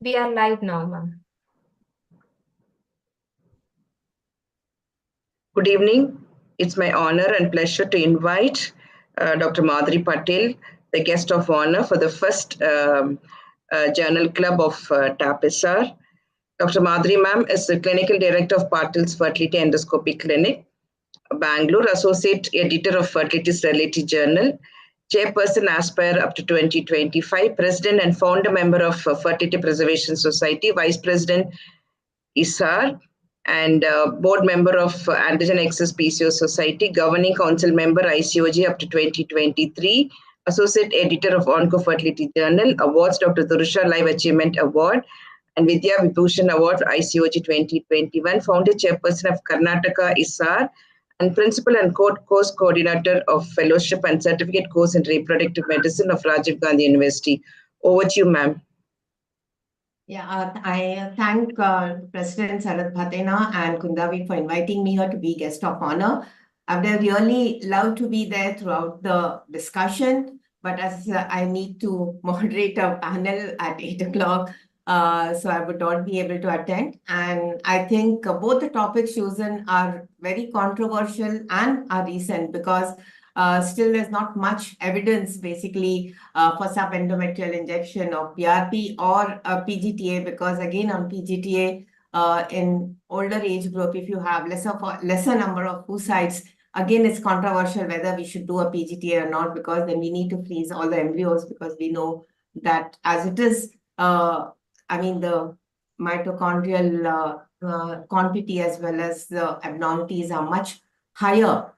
We are live now, ma'am. Good evening. It's my honor and pleasure to invite Dr. Madhuri Patel, the guest of honor for the first Journal Club of TAPISAR. Dr. Madhuri ma'am is the Clinical Director of Patel's Fertility Endoscopy Clinic, Bangalore, Associate Editor of Fertility's Reality Journal, Chairperson Aspire up to 2025, President and Founder Member of Fertility Preservation Society, Vice President ISAR, and board member of Antigen Access PCO Society, governing council member ICOG up to 2023, associate editor of Onco Fertility Journal, awards Dr. Durusha Life Achievement Award, and Vidya Vibhushan Award ICOG 2021, founder chairperson of Karnataka ISAR, and principal and course coordinator of fellowship and certificate course in reproductive medicine of Rajiv Gandhi University. Over to you, ma'am. Yeah, I thank President Sarath Bhatena and Kundavi for inviting me here to be guest of honor. I would really love to be there throughout the discussion, but as I need to moderate a panel at 8 o'clock, so I would not be able to attend. And I think both the topics chosen are very controversial and are recent because still there's not much evidence basically for subendometrial injection of PRP or PGTA, because again on PGTA in older age group, if you have lesser number of oocytes, again it's controversial whether we should do a PGTA or not, because then we need to freeze all the embryos, because we know that as it is, I mean the mitochondrial quantity as well as the abnormalities are much higher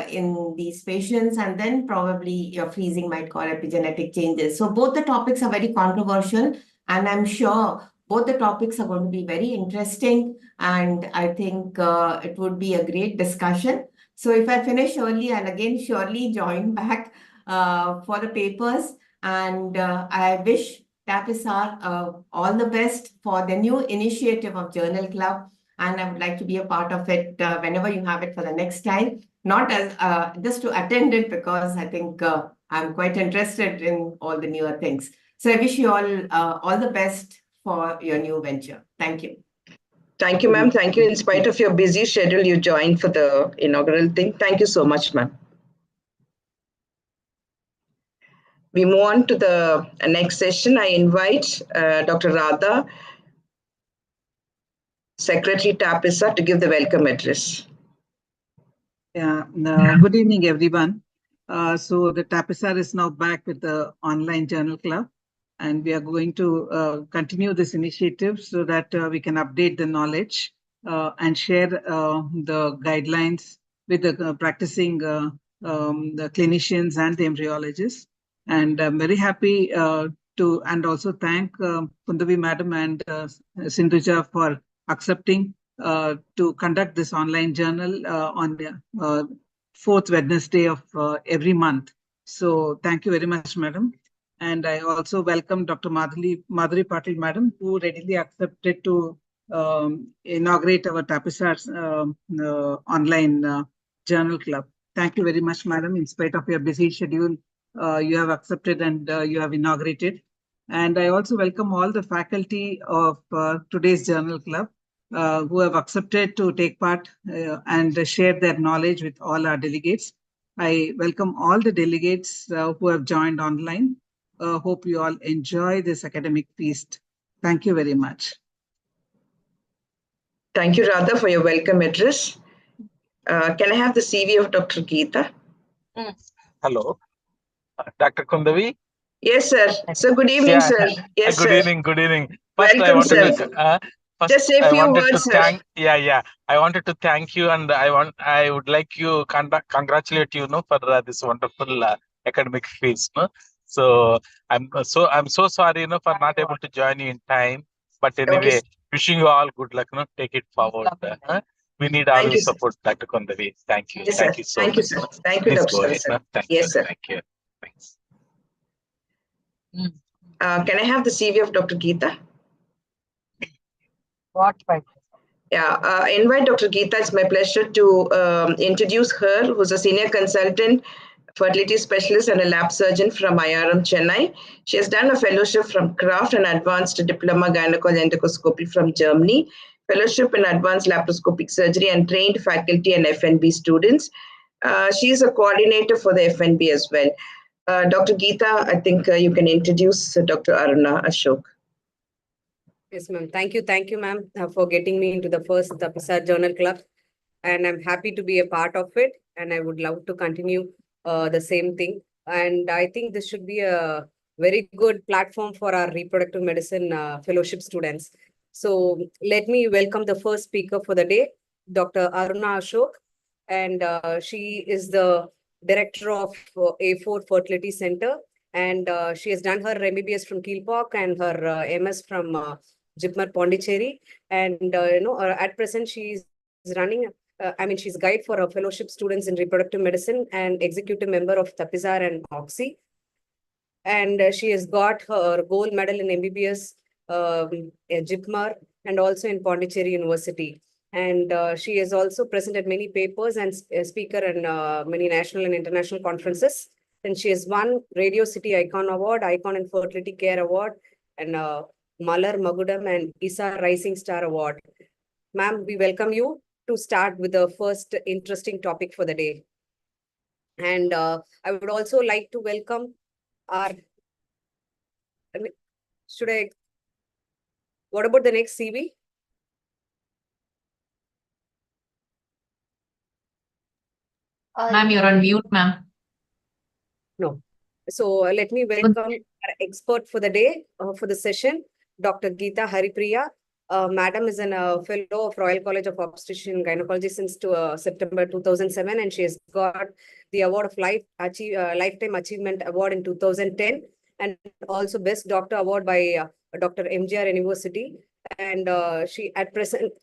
in these patients, and then probably your freezing might cause epigenetic changes. So both the topics are very controversial, and I'm sure both the topics are going to be very interesting, and I think it would be a great discussion. So if I finish early, I'll again surely join back for the papers, and I wish TAPISAR all the best for the new initiative of Journal Club, and I would like to be a part of it whenever you have it for the next time. Not as just to attend it, because I think I'm quite interested in all the newer things. So I wish you all the best for your new venture. Thank you. Thank you, ma'am. Thank you. In spite of your busy schedule, you joined for the inaugural thing. Thank you so much, ma'am. We move on to the next session. I invite Dr. Radha, Secretary TAPISA, to give the welcome address. Yeah, good evening, everyone. So the TAPISAR is now back with the online journal club, and we are going to continue this initiative so that we can update the knowledge and share the guidelines with the practicing the clinicians and the embryologists. And I'm very happy to, and also thank Kundavi Madam and Sindhuja for accepting to conduct this online journal on the fourth Wednesday of every month. So thank you very much, Madam. And I also welcome Dr. Madhuri Patil, Madam, who readily accepted to inaugurate our TAPISAR's online journal club. Thank you very much, Madam. In spite of your busy schedule, you have accepted and you have inaugurated. And I also welcome all the faculty of today's journal club who have accepted to take part and share their knowledge with all our delegates. I welcome all the delegates who have joined online. Hope you all enjoy this academic feast. Thank you very much. Thank you, Radha, for your welcome address. Can I have the CV of Dr. Geeta? Hello, Dr. Kundavi? Yes, sir. So good evening, sir. Yes, good sir. evening, good evening. First, Welcome, I wanted sir. to just say a few words, sir. I wanted to thank you, and I would like you congratulate you, for this wonderful academic feast. So I'm so sorry, for not able to join you in time. But anyway, wishing you all good luck. Take it forward. We need all your support, Dr. Kundavi. Thank you. Yes, thank sir. you so thank much. You, sir. Thank you, Dr. Sir. Thank yes, you. sir. Thank you. Thanks. Can I have the CV of Dr. Geeta? What by? Yeah, I invite Dr. Geeta. It's my pleasure to introduce her, who's a senior consultant fertility specialist and a lab surgeon from IRM Chennai. She has done a fellowship from Kraft and advanced diploma gynecology endoscopy from Germany, fellowship in advanced laparoscopic surgery, and trained faculty and FNB students. She is a coordinator for the FNB as well. Dr. Geeta, I think you can introduce Dr. Aruna Ashok. Yes, ma'am. Thank you, ma'am, for getting me into the first TAPISAR Journal Club. And I'm happy to be a part of it. And I would love to continue the same thing. And I think this should be a very good platform for our reproductive medicine fellowship students. So let me welcome the first speaker for the day, Dr. Aruna Ashok. And she is the director of A4 Fertility Center. And she has done her MBBS from Kilpauk and her MS from Jipmer Pondicherry. And at present she is running she's guide for fellowship students in reproductive medicine and executive member of TAPISAR and OXY. And she has got her gold medal in MBBS in Jipmer and also in Pondicherry University. And she is also present at many papers and speaker in many national and international conferences. And she has won Radio City Icon Award, Icon in Fertility Care Award, and Malar Magudam and ISA Rising Star Award. Ma'am, we welcome you to start with the first interesting topic for the day. And I would also like to welcome our, what about the next CV? Ma'am, you're on mute, ma'am. No. So let me welcome our expert for the day, for the session, Dr. Geeta Haripriya. Madam is a fellow of Royal College of Obstetrician and Gynecology since September 2007, and she has got the award of Lifetime Achievement Award in 2010, and also Best Doctor Award by Dr. MGR University. And she at present,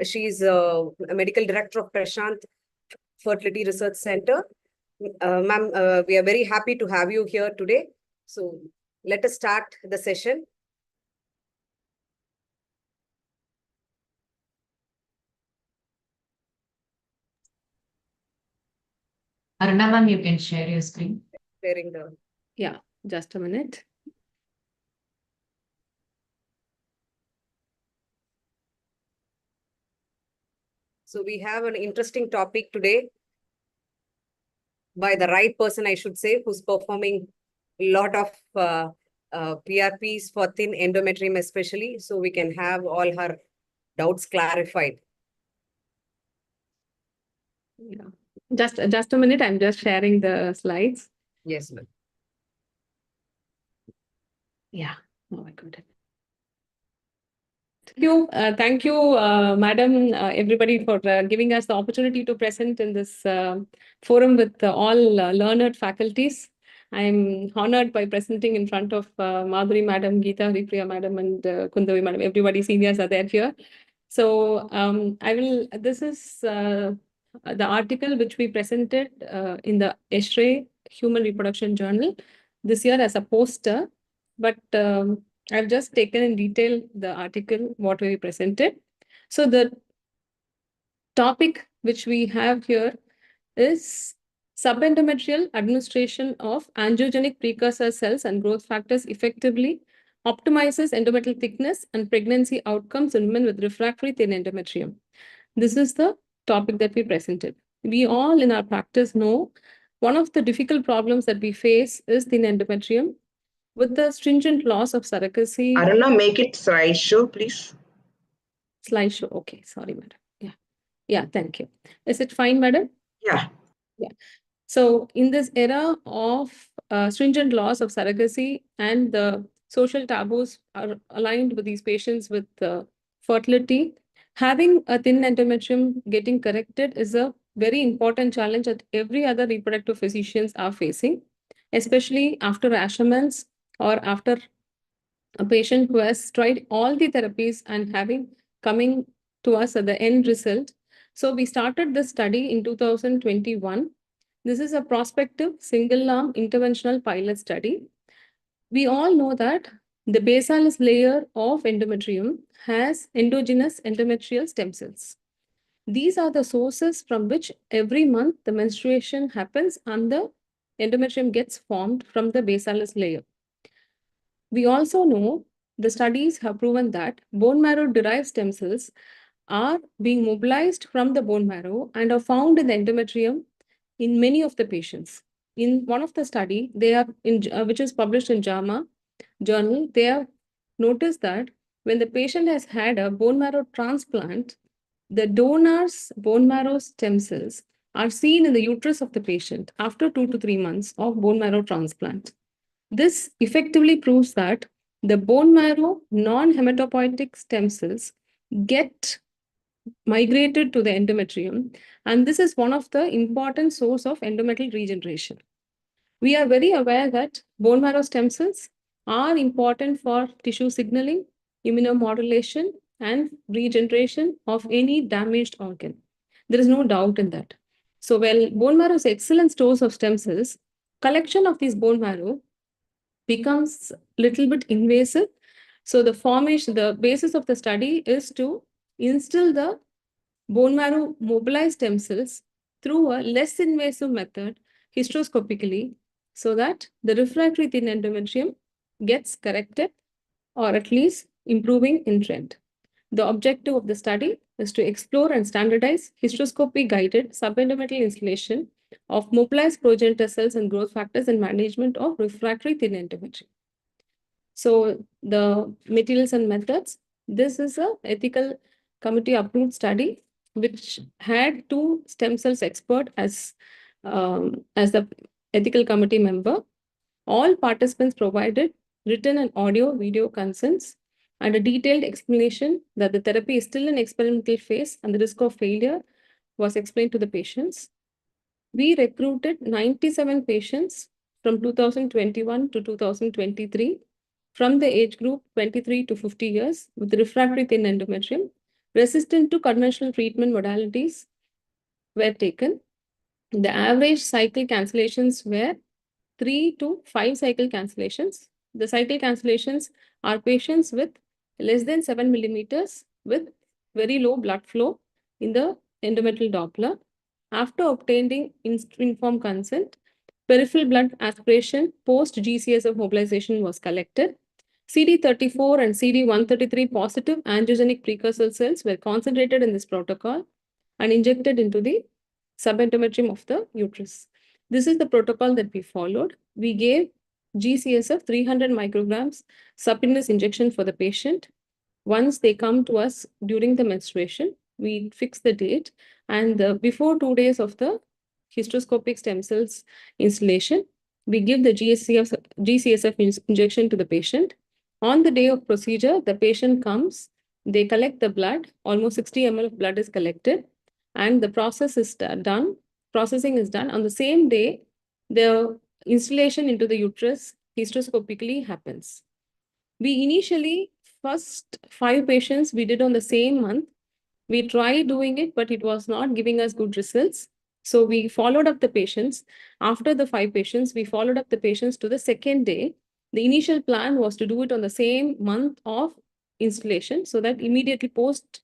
she is a medical director of Prashant Fertility Research Center. Ma'am, we are very happy to have you here today. So let us start the session. Aruna ma'am, you can share your screen. Sharing the... Yeah, just a minute. So we have an interesting topic today by the right person, I should say, who's performing a lot of PRPs for thin endometrium especially, so we can have all her doubts clarified. Yeah. Just a minute. I'm just sharing the slides. Yes, ma'am. Yeah. Oh my God. Thank you, Madam, everybody, for giving us the opportunity to present in this forum with all learned faculties. I'm honored by presenting in front of Madhuri Madam, Geeta Haripriya Madam, and Kundavi Madam. Everybody seniors are there here. So this is the article which we presented in the ESHRE Human Reproduction Journal this year as a poster, but I've just taken in detail the article, what we presented. So the topic which we have here is subendometrial administration of angiogenic precursor cells and growth factors effectively optimizes endometrial thickness and pregnancy outcomes in women with refractory thin endometrium. This is the topic that we presented. We all in our practice know one of the difficult problems that we face is thin endometrium. With the stringent laws of surrogacy. I don't know, make it slideshow, please. Slideshow. Okay, sorry, madam. Yeah. Yeah, thank you. Is it fine, madam? Yeah. Yeah. So in this era of stringent laws of surrogacy and the social taboos are aligned with these patients with fertility, having a thin endometrium getting corrected is a very important challenge that every other reproductive physicians are facing, especially after Asherman's or after a patient who has tried all the therapies and coming to us at the end result. So we started this study in 2021. This is a prospective single-arm interventional pilot study. We all know that the basalis layer of endometrium has endogenous endometrial stem cells. These are the sources from which every month the menstruation happens and the endometrium gets formed from the basalis layer. We also know the studies have proven that bone marrow derived stem cells are being mobilized from the bone marrow and are found in the endometrium in many of the patients. In one of the study, they have which is published in JAMA journal, they have noticed that when the patient has had a bone marrow transplant, the donor's bone marrow stem cells are seen in the uterus of the patient after 2 to 3 months of bone marrow transplant. This effectively proves that the bone marrow non-hematopoietic stem cells get migrated to the endometrium, and this is one of the important source of endometrial regeneration. We are very aware that bone marrow stem cells are important for tissue signaling, immunomodulation, and regeneration of any damaged organ. There is no doubt in that. So while bone marrow is excellent stores of stem cells, collection of these bone marrow becomes little bit invasive. So the basis of the study is to instill the bone marrow mobilized stem cells through a less invasive method hysteroscopically so that the refractory thin endometrium gets corrected or at least improving in trend. The objective of the study is to explore and standardize hysteroscopy guided subendometrial installation of mobilized progenitor cells and growth factors and management of refractory thin endometrium. So the materials and methods, this is a ethical committee approved study which had 2 stem cells expert as the ethical committee member. All participants provided written and audio video consents and a detailed explanation that the therapy is still in experimental phase and the risk of failure was explained to the patients. We recruited 97 patients from 2021 to 2023 from the age group 23 to 50 years with refractory thin endometrium, resistant to conventional treatment modalities were taken. The average cycle cancellations were 3 to 5 cycle cancellations. The cycle cancellations are patients with less than 7 millimeters with very low blood flow in the endometrial Doppler. After obtaining informed consent, peripheral blood aspiration post GCSF mobilization was collected. CD34 and CD133 positive angiogenic precursor cells were concentrated in this protocol and injected into the subendometrium of the uterus. This is the protocol that we followed. We gave GCSF 300 micrograms subcutaneous injection for the patient. Once they come to us during the menstruation, we fix the date, and before 2 days of the hysteroscopic stem cells installation, we give the GCSF injection to the patient. On the day of procedure, the patient comes, they collect the blood, almost 60 ml of blood is collected, and the process is done. Processing is done. On the same day, the installation into the uterus hysteroscopically happens. We initially, first 5 patients we did on the same month. We tried doing it, but it was not giving us good results. So we followed up the patients. After the 5 patients, we followed up the patients to the second day. The initial plan was to do it on the same month of installation so that immediately post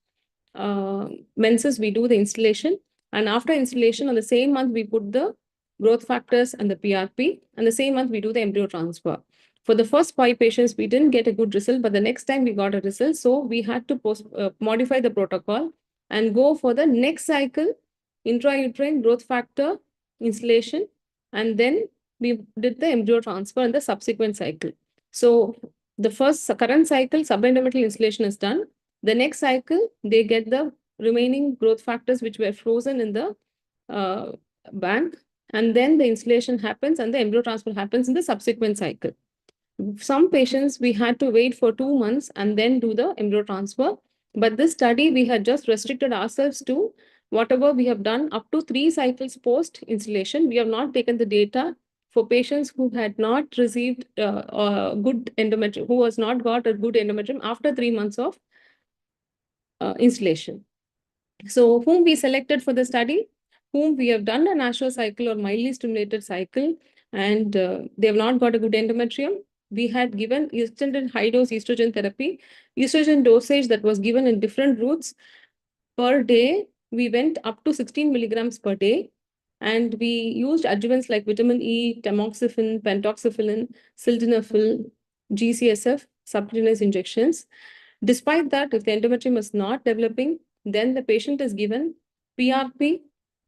menses we do the installation. And after installation on the same month, we put the growth factors and the PRP. And the same month, we do the embryo transfer. For the first 5 patients, we didn't get a good result, but the next time we got a result. So we had to modify the protocol and go for the next cycle, intrauterine growth factor installation. And then we did the embryo transfer in the subsequent cycle. So the current cycle, subendometrial installation is done. The next cycle, they get the remaining growth factors which were frozen in the bank. And then the installation happens and the embryo transfer happens in the subsequent cycle. Some patients, we had to wait for 2 months and then do the embryo transfer. But this study, we had just restricted ourselves to whatever we have done up to 3 cycles post installation. We have not taken the data for patients who had not received good endometrium, who has not got a good endometrium after 3 months of installation. So whom we selected for the study, whom we have done a natural cycle or mildly stimulated cycle, and they have not got a good endometrium. We had given extended high-dose estrogen therapy. Estrogen dosage that was given in different routes per day we went up to 16 milligrams per day. And we used adjuvants like vitamin E, tamoxifen, pentoxifilin, sildenafil, GCSF, subcutaneous injections. Despite that, if the endometrium is not developing, then the patient is given PRP,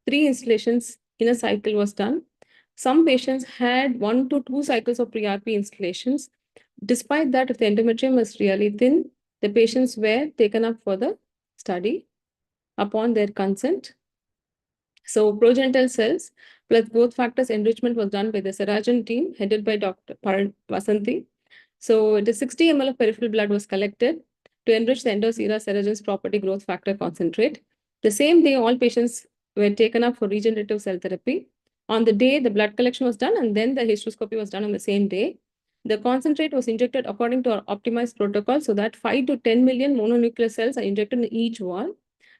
3 installations in a cycle was done. Some patients had 1 to 2 cycles of PRP installations. Despite that, if the endometrium is really thin, the patients were taken up for the study upon their consent. So progenital cells plus growth factors enrichment was done by the Sarajan team headed by Dr. Vasanthi. So it is 60 ml of peripheral blood was collected to enrich the endosera Sarajan's property growth factor concentrate. The same day, all patients were taken up for regenerative cell therapy. On the day, the blood collection was done and then the hysteroscopy was done on the same day. The concentrate was injected according to our optimized protocol so that 5 to 10 million mononuclear cells are injected in each wall.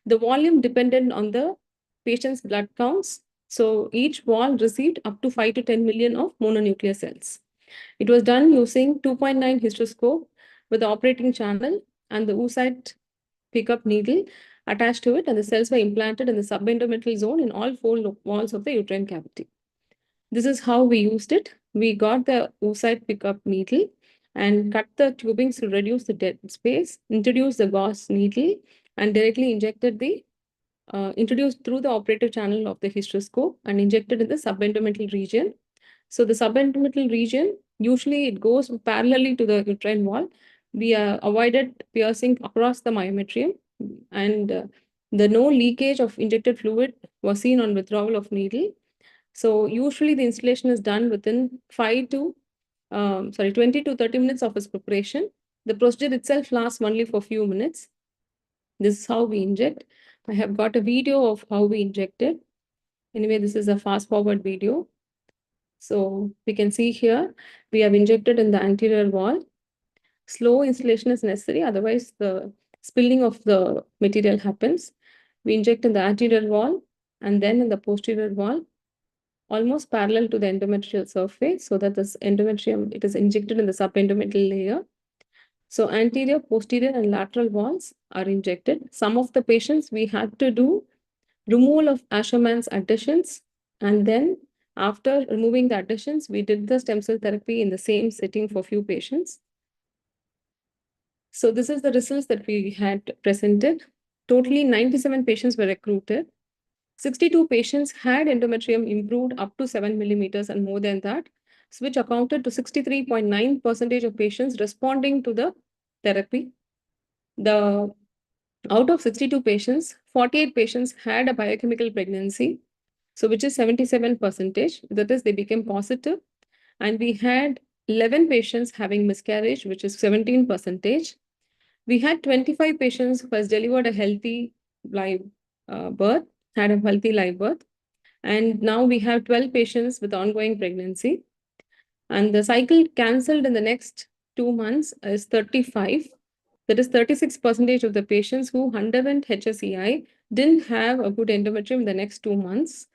The volume depended on the patient's blood counts. So each wall received up to 5 to 10 million of mononuclear cells. It was done using 2.9 hysteroscope with the operating channel and the oocyte pickup needle attached to it, and the cells were implanted in the subendometrial zone in all 4 walls of the uterine cavity. This is how we used it. We got the oocyte pickup needle and cut the tubings to reduce the dead space, introduced the gauze needle, and directly injected introduced through the operative channel of the hysteroscope and injected in the subendometrial region. So the subendometrial region, usually it goes parallelly to the uterine wall. We avoided piercing across the myometrium, and the no leakage of injected fluid was seen on withdrawal of needle. So usually the installation is done within 20 to 30 minutes of its preparation. The procedure itself lasts only for a few minutes. This is how we inject. I have got a video of how we injected. Anyway, this is a fast forward video. So we can see here, we have injected in the anterior wall. Slow installation is necessary, otherwise the spilling of the material happens. We inject in the anterior wall and then in the posterior wall, almost parallel to the endometrial surface, so that this endometrium, it is injected in the subendometrial layer. So anterior, posterior, and lateral walls are injected. Some of the patients we had to do removal of Asherman's adhesions, and then after removing the adhesions, we did the stem cell therapy in the same setting for few patients. So this is the results that we had presented. Totally 97 patients were recruited. 62 patients had endometrium improved up to 7 millimeters and more than that, which accounted to 63.9% of patients responding to the therapy. Out of 62 patients, 48 patients had a biochemical pregnancy, so which is 77%. That is, they became positive. And we had 11 patients having miscarriage, which is 17%. We had 25 patients who has delivered a healthy live birth, had a healthy live birth. And now we have 12 patients with ongoing pregnancy. And the cycle cancelled in the next 2 months is 35. That is 36% of the patients who underwent HSEI didn't have a good endometrium in the next 2 months.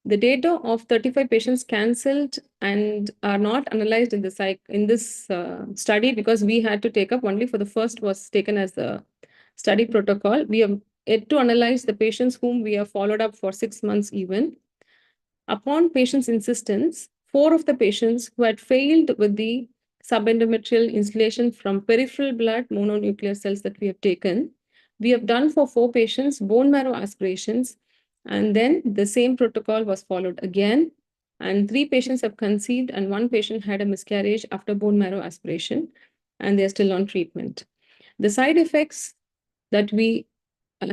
The data of 35 patients cancelled and are not analyzed in this study because we had to take up only for the first was taken as the study protocol. We have yet to analyze the patients whom we have followed up for 6 months even. Upon patients' insistence, 4 of the patients who had failed with the subendometrial installation from peripheral blood mononuclear cells that we have taken, we have done for 4 patients bone marrow aspirations, and then the same protocol was followed again, and 3 patients have conceived and 1 patient had a miscarriage after bone marrow aspiration, and they are still on treatment. The side effects that we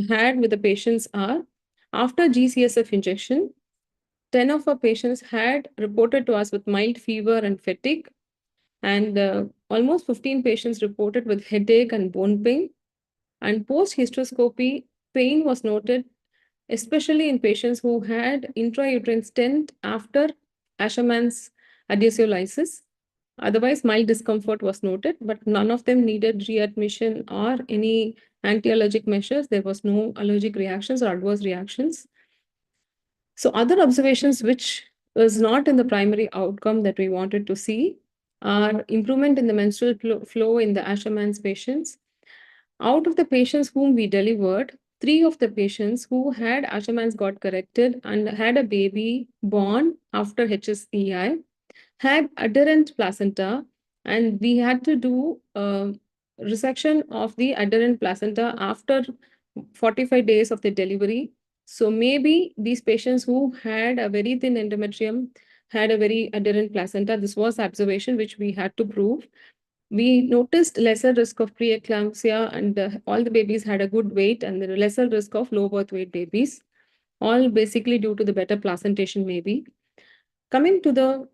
had with the patients are, after GCSF injection, 10 of our patients had reported to us with mild fever and fatigue, and almost 15 patients reported with headache and bone pain. And post-hysteroscopy, pain was noted, especially in patients who had intrauterine stent after Asherman's adhesiolysis. Otherwise, mild discomfort was noted, but none of them needed readmission or any anti-allergic measures. There was no allergic reactions or adverse reactions. So other observations which was not in the primary outcome that we wanted to see are improvement in the menstrual flow in the Asherman's patients. Out of the patients whom we delivered, 3 of the patients who had Asherman's got corrected and had a baby born after HSEI had adherent placenta, and we had to do resection of the adherent placenta after 45 days of the delivery. So maybe these patients who had a very thin endometrium had a very adherent placenta. This was observation which we had to prove. We noticed lesser risk of preeclampsia, and all the babies had a good weight, and the lesser risk of low birth weight babies, all basically due to the better placentation maybe. Coming to the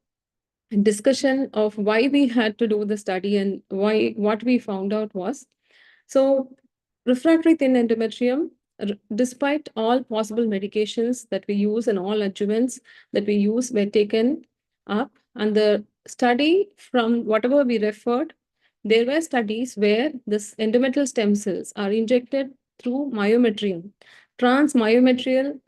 discussion of why we had to do the study and what we found out was, so refractory thin endometrium, despite all possible medications that we use and all adjuvants that we use were taken up, and the study from whatever we referred, there were studies where this endometrial stem cells are injected through myometrium, transmyometrial.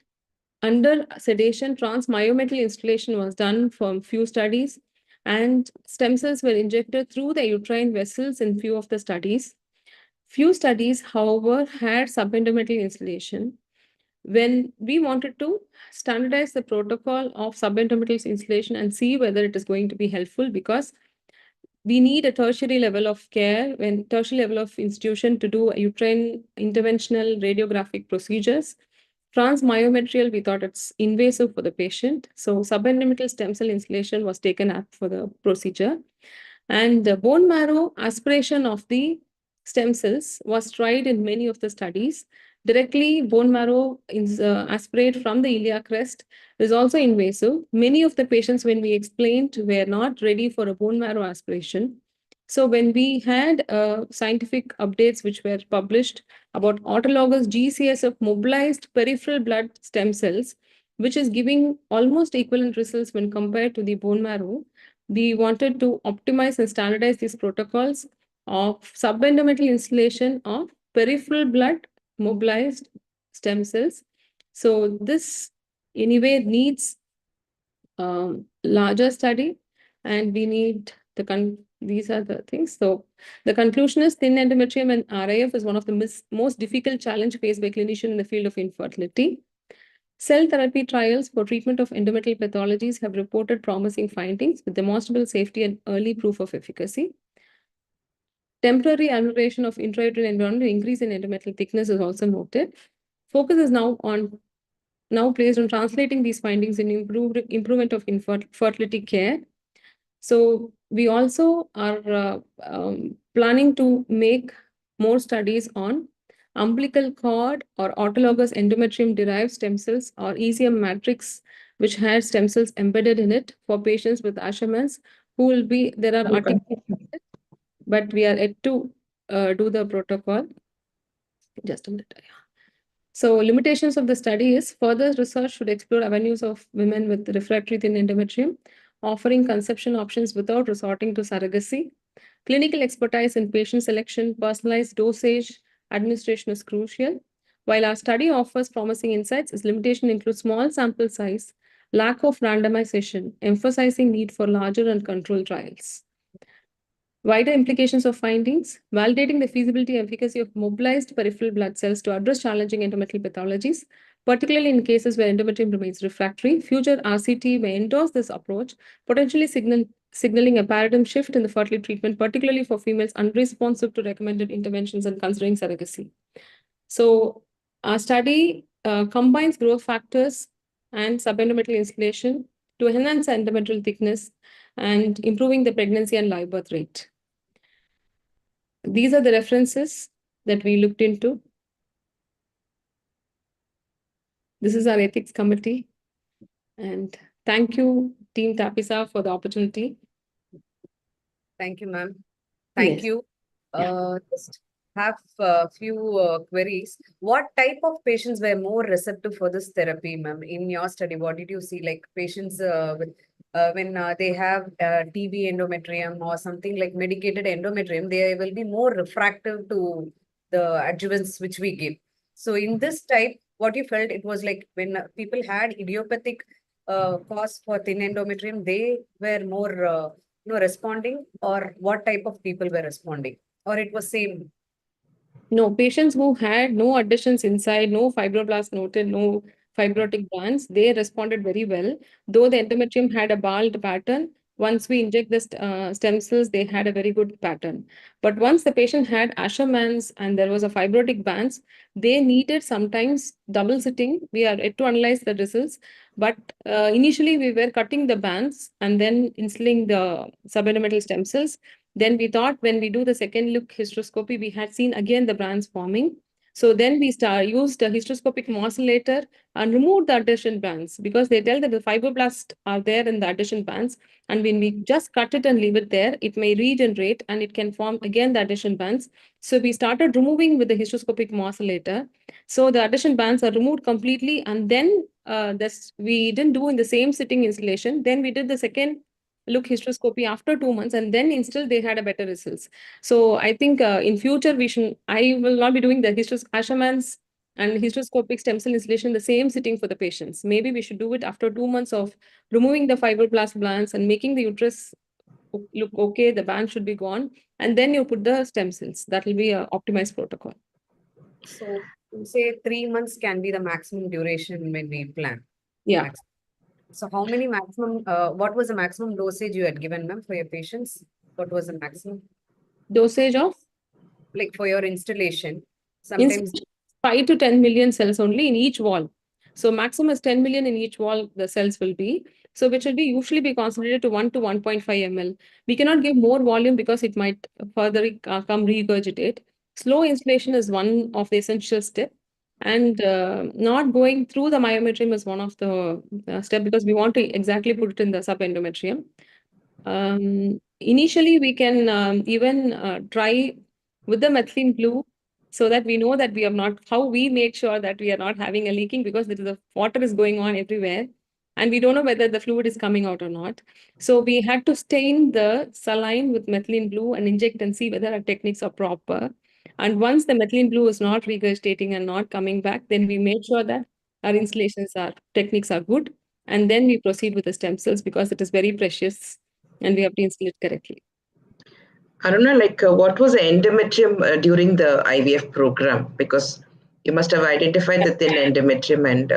Under sedation, transmyometrial installation was done from few studies, and stem cells were injected through the uterine vessels in few of the studies. Few studies, however, had subendometrial installation. When we wanted to standardize the protocol of subendometrial installation and see whether it is going to be helpful, because we need a tertiary level of care, when tertiary level of institution to do uterine interventional radiographic procedures. Transmyometrial, we thought it's invasive for the patient. So subendometrial stem cell installation was taken up for the procedure. And the bone marrow aspiration of the stem cells was tried in many of the studies. Directly, bone marrow is aspirate from the iliac crest is also invasive. Many of the patients, when we explained, were not ready for a bone marrow aspiration. So when we had scientific updates which were published about autologous GCSF mobilized peripheral blood stem cells, which is giving almost equivalent results when compared to the bone marrow, we wanted to optimize and standardize these protocols of subendometrial installation of peripheral blood mobilized stem cells. So this anyway needs larger study, and we need these are the things. So the conclusion is thin endometrium and RIF is one of the most difficult challenge faced by clinicians in the field of infertility. Cell therapy trials for treatment of endometrial pathologies have reported promising findings with demonstrable safety and early proof of efficacy. Temporary amelioration of intrauterine environment and increase in endometrial thickness is also noted. Focus is now placed on translating these findings in improvement of fertility care. So we also are planning to make more studies on umbilical cord or autologous endometrium derived stem cells or ECM matrix, which has stem cells embedded in it for patients with Asherman's who will be, there are articles, but we are yet to do the protocol. Just a minute. So limitations of the study is further research should explore avenues of women with refractory thin endometrium, offering conception options without resorting to surrogacy. Clinical expertise in patient selection, personalized dosage, administration is crucial. While our study offers promising insights, its limitation includes small sample size, lack of randomization, emphasizing need for larger and controlled trials. Wider implications of findings, validating the feasibility and efficacy of mobilized peripheral blood cells to address challenging endometrial pathologies, particularly in cases where endometrium remains refractory. Future RCT may endorse this approach, potentially signaling a paradigm shift in the fertility treatment, particularly for females unresponsive to recommended interventions and considering surrogacy. So our study combines growth factors and subendometrial installation to enhance endometrial thickness and improving the pregnancy and live birth rate. These are the references that we looked into. This is our ethics committee. And thank you, Team TAPISAR, for the opportunity. Thank you, ma'am. Thank Yes. you. Yeah. Just have a few queries. What type of patients were more receptive for this therapy, ma'am? In your study, what did you see? Like patients with when they have TB endometrium or something like medicated endometrium, they will be more refractive to the adjuvants which we give. So in this type, what you felt it was like when people had idiopathic cause for thin endometrium, they were more responding, or what type of people were responding, or it was same? No, patients who had no additions inside, no fibroblast noted, no fibrotic bands, they responded very well. Though the endometrium had a bald pattern, once we inject the stem cells, they had a very good pattern. But once the patient had Asherman's and there was a fibrotic bands, they needed sometimes double sitting. We are yet to analyze the results. But initially, we were cutting the bands and then instilling the subendometrial stem cells. Then we thought when we do the second look hysteroscopy, we had seen again the brands forming. So then we used a hysteroscopic morcellator and removed the adhesion bands because they tell that the fibroblasts are there in the adhesion bands. And when we just cut it and leave it there, it may regenerate and it can form again the adhesion bands. So we started removing with the hysteroscopic morcellator. So the adhesion bands are removed completely. And then we didn't do in the same sitting installation. Then we did the second look hysteroscopy after 2 months and then still they had a better results. So I think in future I will not be doing the Asherman's and hysteroscopic stem cell installation the same sitting for the patients. Maybe we should do it after 2 months of removing the fibroblast bands and making the uterus look okay, the band should be gone, and then you put the stem cells. That will be an optimized protocol. So say 3 months can be the maximum duration when we plan. Yeah. So how many maximum, what was the maximum dosage you had given, ma'am, for your patients? What was the maximum? Dosage of? Like for your installation, sometimes 5 to 10 million cells only in each wall. So maximum is 10 million in each wall the cells will be. So which will be usually be concentrated to 1 to 1.5 ml. We cannot give more volume because it might further come regurgitate. Slow installation is one of the essential step. And not going through the myometrium is one of the step because we want to exactly put it in the subendometrium. Initially, we can even try with the methylene blue so that we know that we have not, how we make sure that we are not having a leaking because the water is going on everywhere and we don't know whether the fluid is coming out or not. So we had to stain the saline with methylene blue and inject and see whether our techniques are proper. And once the methylene blue is not regurgitating and not coming back, then we make sure that our installations are techniques are good. And then we proceed with the stem cells because it is very precious and we have to instill it correctly. I don't know, like what was the endometrium during the IVF program? Because you must have identified the thin endometrium and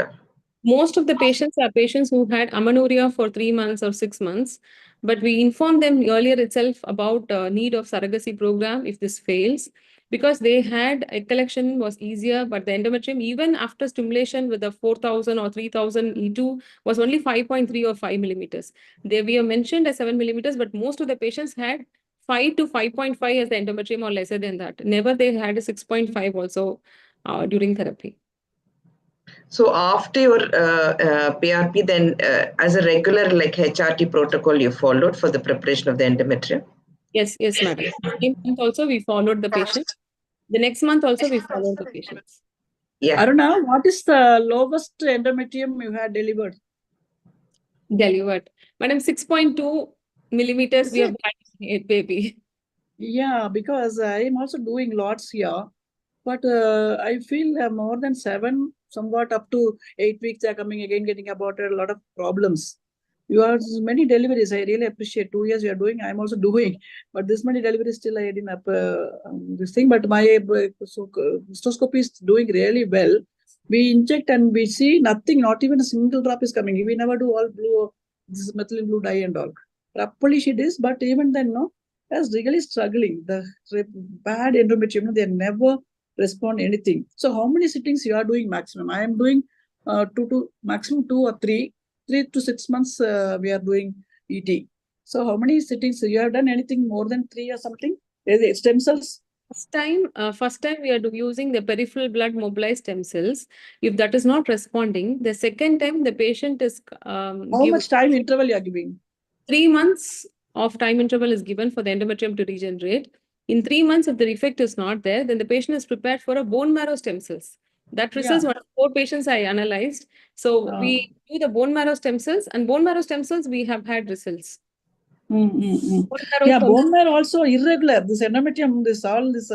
Most of the patients are patients who had amenorrhea for 3 months or 6 months, but we informed them earlier itself about need of surrogacy program if this fails, because they had egg collection was easier, but the endometrium, even after stimulation with the 4,000 or 3,000 E2 was only 5.3 or 5 millimeters. We have mentioned as 7 millimeters, but most of the patients had 5 to 5.5 as the endometrium or lesser than that. Never they had a 6.5 also during therapy. so after your PRP, then as a regular like HRT protocol you followed for the preparation of the endometrium? Yes, madam. Same month also we followed the patient. The next month also we followed the patients. Yeah. Aruna, what is the lowest endometrium you had delivered? Delivered. Madam, 6.2 millimeters we have had it, baby. Yeah, because I am also doing lots here, but I feel more than 7, somewhat up to 8 weeks they are coming again, getting aborted, a lot of problems. You have many deliveries. I really appreciate. 2 years you are doing. I'm also doing, but this many deliveries still I didn't up this thing. But my cystoscopy is doing really well. We inject and we see nothing. Not even a single drop is coming. We never do all blue, this is methylene blue dye and all. Properly she does, but even then, no, that's really struggling. The bad endometrium, they never respond anything. So how many sittings you are doing maximum? I am doing maximum 2 or 3 to 6 months we are doing ET. So how many sittings you have done? Anything more than 3 or something? Stem cells? First time we are using the peripheral blood mobilized stem cells. If that is not responding, the second time the patient is how much time interval you are giving? 3 months of time interval is given for the endometrium to regenerate. In 3 months, if the effect is not there, then the patient is prepared for a bone marrow stem cells. That results, 4 patients I analyzed. So we do the bone marrow stem cells, and bone marrow stem cells, we have had results. Yeah, bone marrow also irregular. This endometrium, this all this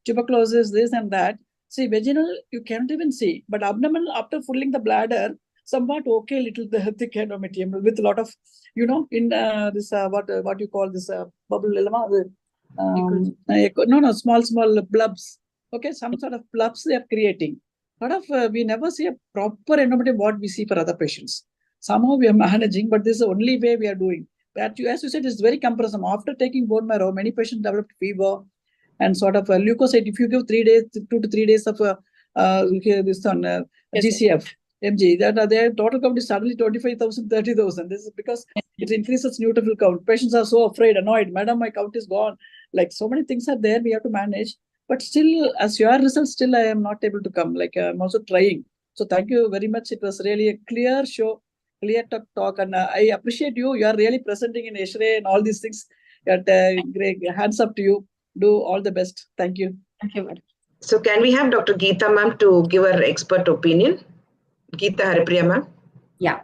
tuberculosis, this and that. See, vaginal you can't even see, but abdominal after filling the bladder, somewhat okay, little the thick endometrium with a lot of, you know, in this what you call this bubble, no, small blobs Okay, some sort of plups they are creating. We never see a proper endometrium what we see for other patients. Somehow we are managing, but this is the only way we are doing. But as you said, it's very cumbersome. After taking bone marrow, many patients develop fever and sort of a leukocyte. If you give 3 days, 2 to 3 days of this one, GCF, MG, that their total count is suddenly 25,000, 30,000. This is because it increases neutrophil count. Patients are so afraid, annoyed. Madam, my count is gone. Like so many things are there, we have to manage. But still, as your result, still I am not able to come. Like I'm also trying. So thank you very much. It was really a clear show, clear talk, and I appreciate you. You are really presenting in X-ray and all these things. Great. Hands up to you. Do all the best. Thank you. Thank you, madam. So can we have Dr. Geeta ma'am to give her expert opinion? Geeta Haripriya ma'am. Yeah.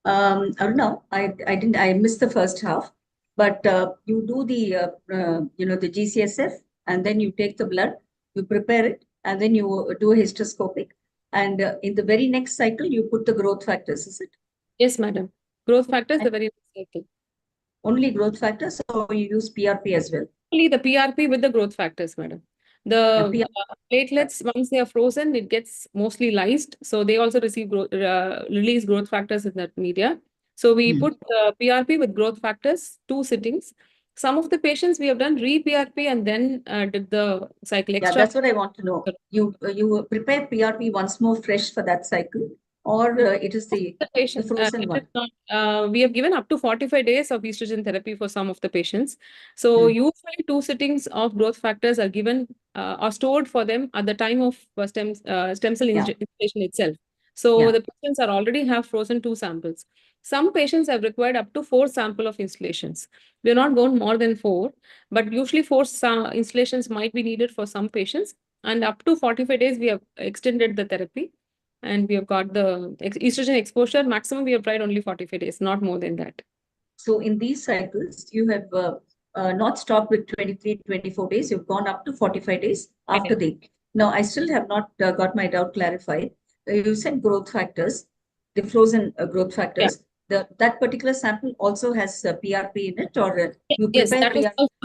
Aruna, I missed the first half, but you do the the GCSF, and then you take the blood, you prepare it, and then you do a hysteroscopic, and in the very next cycle you put the growth factors. Is it? Yes, madam. Growth factors, the very next cycle. Only growth factors, or you use PRP as well? Only the PRP with the growth factors, madam. The platelets, once they are frozen, it gets mostly lysed. So they also receive release growth factors in that media. So we put PRP with growth factors, 2 sittings. Some of the patients we have done re-PRP and then did the cycle extra. Yeah, that's what I want to know. You prepare PRP once more fresh for that cycle, or it is the frozen one? We have given up to 45 days of estrogen therapy for some of the patients. So usually 2 sittings of growth factors are given or stored for them at the time of stem cell instillation itself. So the patients are already have frozen 2 samples. Some patients have required up to 4 sample of installations. We are not going more than 4, but usually 4 installations might be needed for some patients. And up to 45 days, we have extended the therapy. And we have got the estrogen exposure. Maximum, we have tried only 45 days, not more than that. So in these cycles, you have not stopped with 23, 24 days. You've gone up to 45 days after the. Now, I still have not got my doubt clarified. You said growth factors, the frozen growth factors. That particular sample also has PRP in it, or you prepare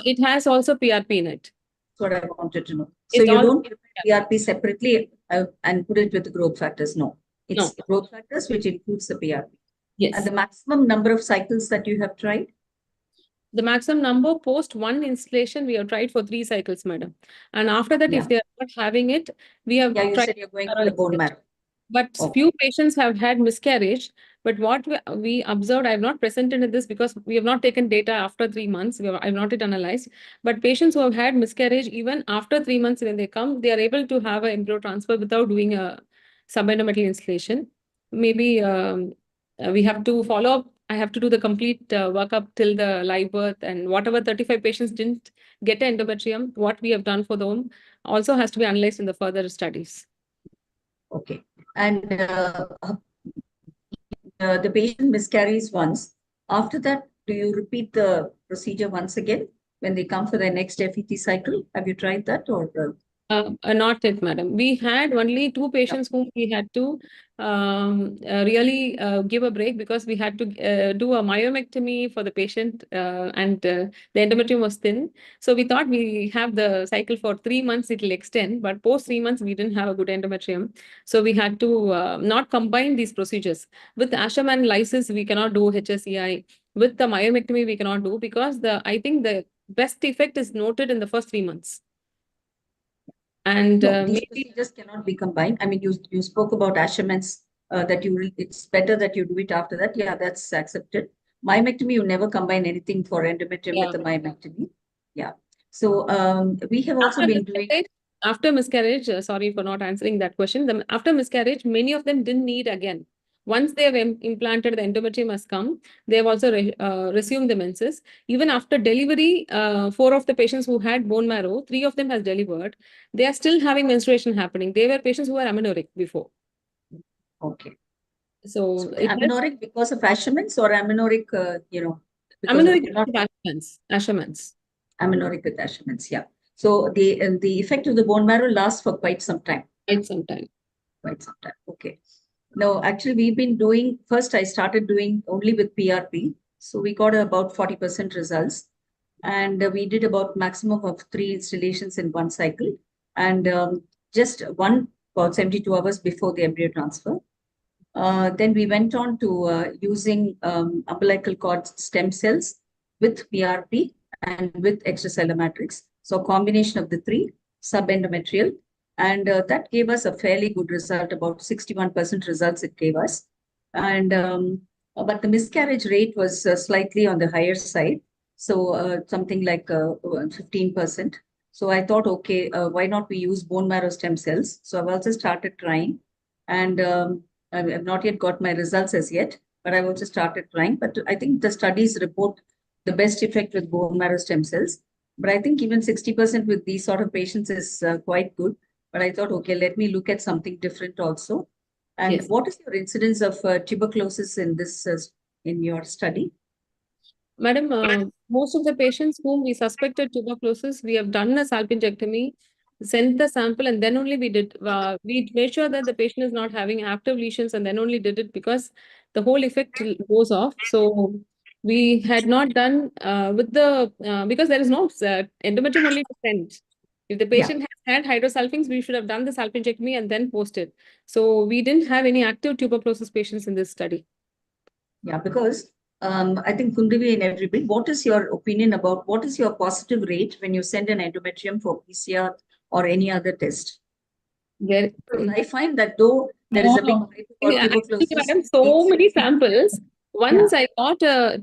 it has also PRP in it. That's what I wanted to know. So you don't prepare PRP separately and put it with the growth factors? No. It's growth factors which includes the PRP. Yes. And the maximum number of cycles that you have tried? The maximum number post 1 installation, we have tried for 3 cycles, madam. And after that, if they are not having it, we have you said you're going for the bone marrow. But few patients have had miscarriage. But what we observed, I have not presented this because we have not taken data after 3 months. I have not yet analyzed. But patients who have had miscarriage, even after 3 months when they come, they are able to have an embryo transfer without doing a subendometrial installation. Maybe we have to follow up. I have to do the complete workup till the live birth, and whatever 35 patients didn't get endometrium, what we have done for them also has to be analyzed in the further studies. Okay. And the patient miscarries once. After that, do you repeat the procedure once again when they come for their next FET cycle? Have you tried that, or? Not yet, madam. We had only 2 patients whom we had to really give a break because we had to do a myomectomy for the patient and the endometrium was thin. So we thought we have the cycle for 3 months, it will extend, but post 3 months, we didn't have a good endometrium. So we had to not combine these procedures. With Asherman lysis, we cannot do HSEI. With the myomectomy, we cannot do because I think the best effect is noted in the first 3 months. And these procedures cannot be combined. I mean, you spoke about Asherman's that it's better that you do it after that. Yeah, that's accepted. Myomectomy, you never combine anything for endometrium with the myomectomy. Yeah. So we have also been doing. After miscarriage, sorry for not answering that question. After miscarriage, many of them didn't need again. Once they have implanted, the endometrium has come, they have also resumed the menses. Even after delivery, 4 of the patients who had bone marrow, 3 of them has delivered. They are still having menstruation happening. They were patients who were amenorrheic before. Okay. So amenorrheic because of Asherman's, or amenorrheic, amenorrheic with Asherman's. Amenorrheic with Asherman's, yeah. So the effect of the bone marrow lasts for quite some time. Quite some time. Okay. No, actually, we've been doing, first I started doing only with PRP. So we got about 40% results. And we did about maximum of 3 installations in 1 cycle. and just about 72 hours before the embryo transfer. Then we went on to using umbilical cord stem cells with PRP and with extracellular matrix. So a combination of the three, subendometrial, and that gave us a fairly good result, about 61% results it gave us. And but the miscarriage rate was slightly on the higher side, so something like 15%. So I thought, okay, why not we use bone marrow stem cells? So I've also started trying, and I've not yet got my results as yet, but I've also started trying. But I think the studies report the best effect with bone marrow stem cells. But I think even 60% with these sort of patients is quite good. But I thought, okay, let me look at something different also. And Yes. what is your incidence of tuberculosis in this in your study? Madam, most of the patients whom we suspected tuberculosis, we have done a salpingectomy, sent the sample, and then only we did. We made sure that the patient is not having active lesions, and then only did it because the whole effect goes off. So we had not done with the because there is no endometrium only to send. If the patient has had hydrosalpinx, we should have done the salpingectomy and then posted. So we didn't have any active tuberculosis patients in this study. Yeah, because I think Kundavi and everybody, what is your opinion about what is your positive rate when you send an endometrium for PCR or any other test? Because I find that though there is a big hype about tuberculosis, madam, so many samples. Once I got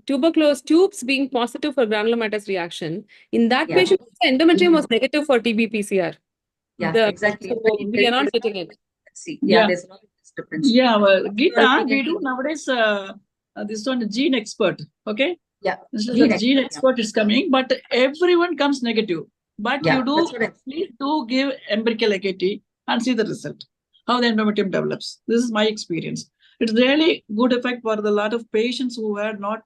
tuberculosis tubes being positive for granulomatous reaction. In that patient, the endometrium was negative for TB PCR. Yeah, exactly. So we are not getting it. See, there's not a difference. Yeah, well, Geeta, we do nowadays this one gene expert, okay? Yeah. Gene expert is coming, but everyone comes negative. But you do, please do give empirical AKT and see the result, how the endometrium develops. This is my experience. It's really good effect for the lot of patients who are not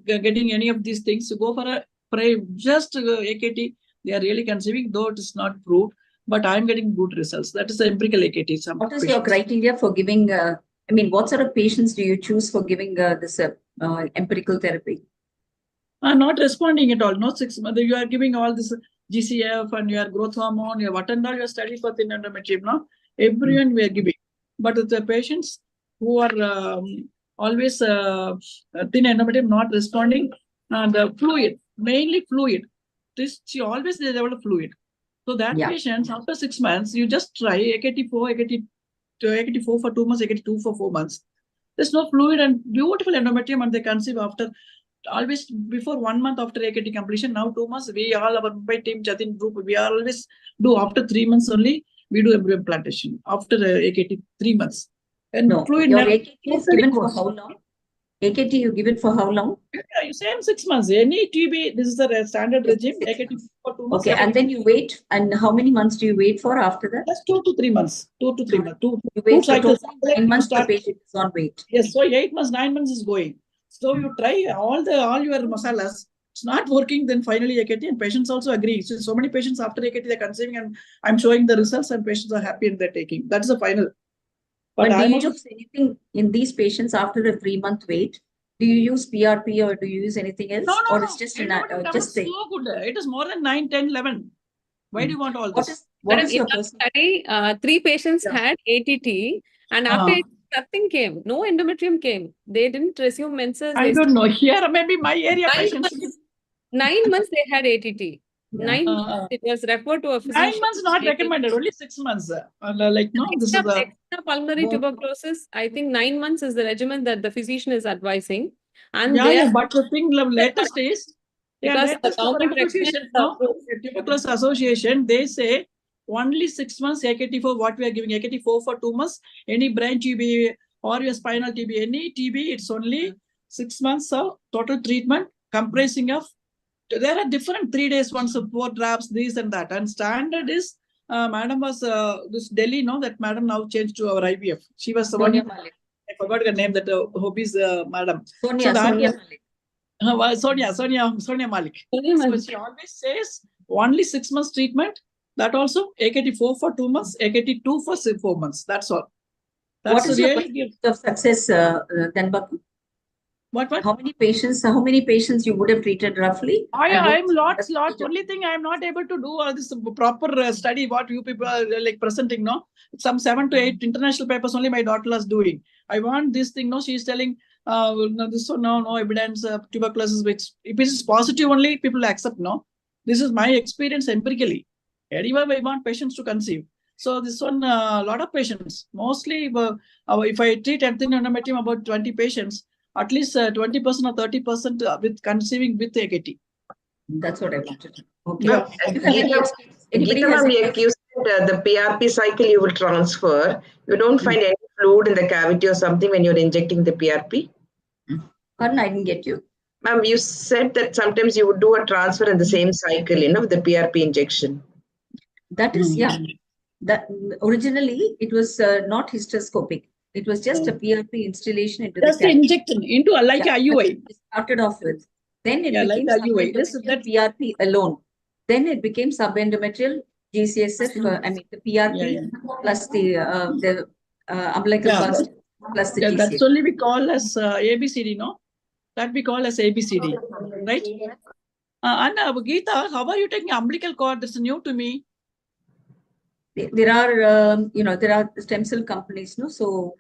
getting any of these things. To go for a just AKT, they are really conceiving, though it is not proved. But I'm getting good results. That is the empirical AKT. What is your criteria for giving? I mean, what sort of patients do you choose for giving this empirical therapy? Not responding at all. No 6 months. You are giving all this GCF and your growth hormone, your what and all your study for thin endometrium. No, everyone we are giving. But the patients who are always thin endometrium not responding, the fluid, mainly fluid. She always they develop fluid. So that patients after 6 months, you just try AKT4 for 2 months, AKT2 for 4 months. There's no fluid and beautiful endometrium, and they conceive after always before 1 month after AKT completion. Now 2 months, we all our Mumbai team, Jatin group, we always do after 3 months only. We do embryo implantation after AKT 3 months. And fluid your AKT is given for how long? AKT you give it for how long? Yeah, you same 6 months. Any TB, this is the standard regime. AKT for 2 months. Okay, and then you wait. And how many months do you wait for after that? Just 2 to 3 months. 2 to 3 months. You wait for 9 months. The patient is on wait. Yes, so 8 months, 9 months is going. So you try all your masalas. It's not working. Then finally AKT, and patients also agree. So many patients after AKT they're conceiving, and I'm showing the results, and patients are happy and they're taking. That's the final. But do you use anything in these patients after a 3-month wait? Do you use PRP or do you use anything else? No. Or it's just just so good. It is more than 9, 10, 11. Why do you want all this? What is your study? 3 patients had ATT, and after nothing came. No endometrium came. They didn't resume menses. I don't know. Here, maybe my area 9 patients. months, 9 months they had ATT. 9 months it was referred to a physician. 9 months not recommended. Only 6 months. Like no, this is the pulmonary tuberculosis. I think 9 months is the regimen that the physician is advising. And but the thing latest is because the government association, tuberculosis association, they say only 6 months AKT for what we are giving. AKT4 for 2 months. Any brain TB or your spinal TB, any TB, it's only 6 months of total treatment comprising of. There are different 3 days once of 4 drops, this and that. And standard is madam was this Delhi, no, that madam now changed to our IVF. She was the one. I forgot her name. That hobbies madam. Sonia Malik. Sonia Malik. So she always says only 6 months treatment. That also AKT4 for 2 months, AKT2 for 4 months. That's all. That's what is really your of success, then? What? How many patients you would have treated roughly? I'm lots. Only thing I'm not able to do all this proper study what you people are like presenting, no? Some 7 to 8 international papers only my daughter is doing. I want this thing, no? She's telling, no, this one, no evidence, tuberculosis, which if it is positive only, people will accept, no? This is my experience empirically. Anyway, I want patients to conceive. So this one, a lot of patients, mostly if I treat endometrium about 20 patients, at least 20% or 30% with conceiving with AKT. That's what I wanted. Okay. Yeah. Geeta ma'am, you said the PRP cycle you will transfer. You don't find any fluid in the cavity or something when you're injecting the PRP? Pardon, I didn't get you. Ma'am, you said that sometimes you would do a transfer in the same cycle, with the PRP injection. That is, yeah. That originally it was not hysteroscopic. It was just a PRP installation into just the injection into like IUI. Started off with. Then it became like IUI. that PRP alone. Then it became subendometrial GCSF. I mean the PRP plus the umbilical cord plus the GCSF. That's only we call as ABCD, no? That we call as ABCD, right? And Geeta, how are you taking umbilical cord? This is new to me. There are, there are stem cell companies, no? So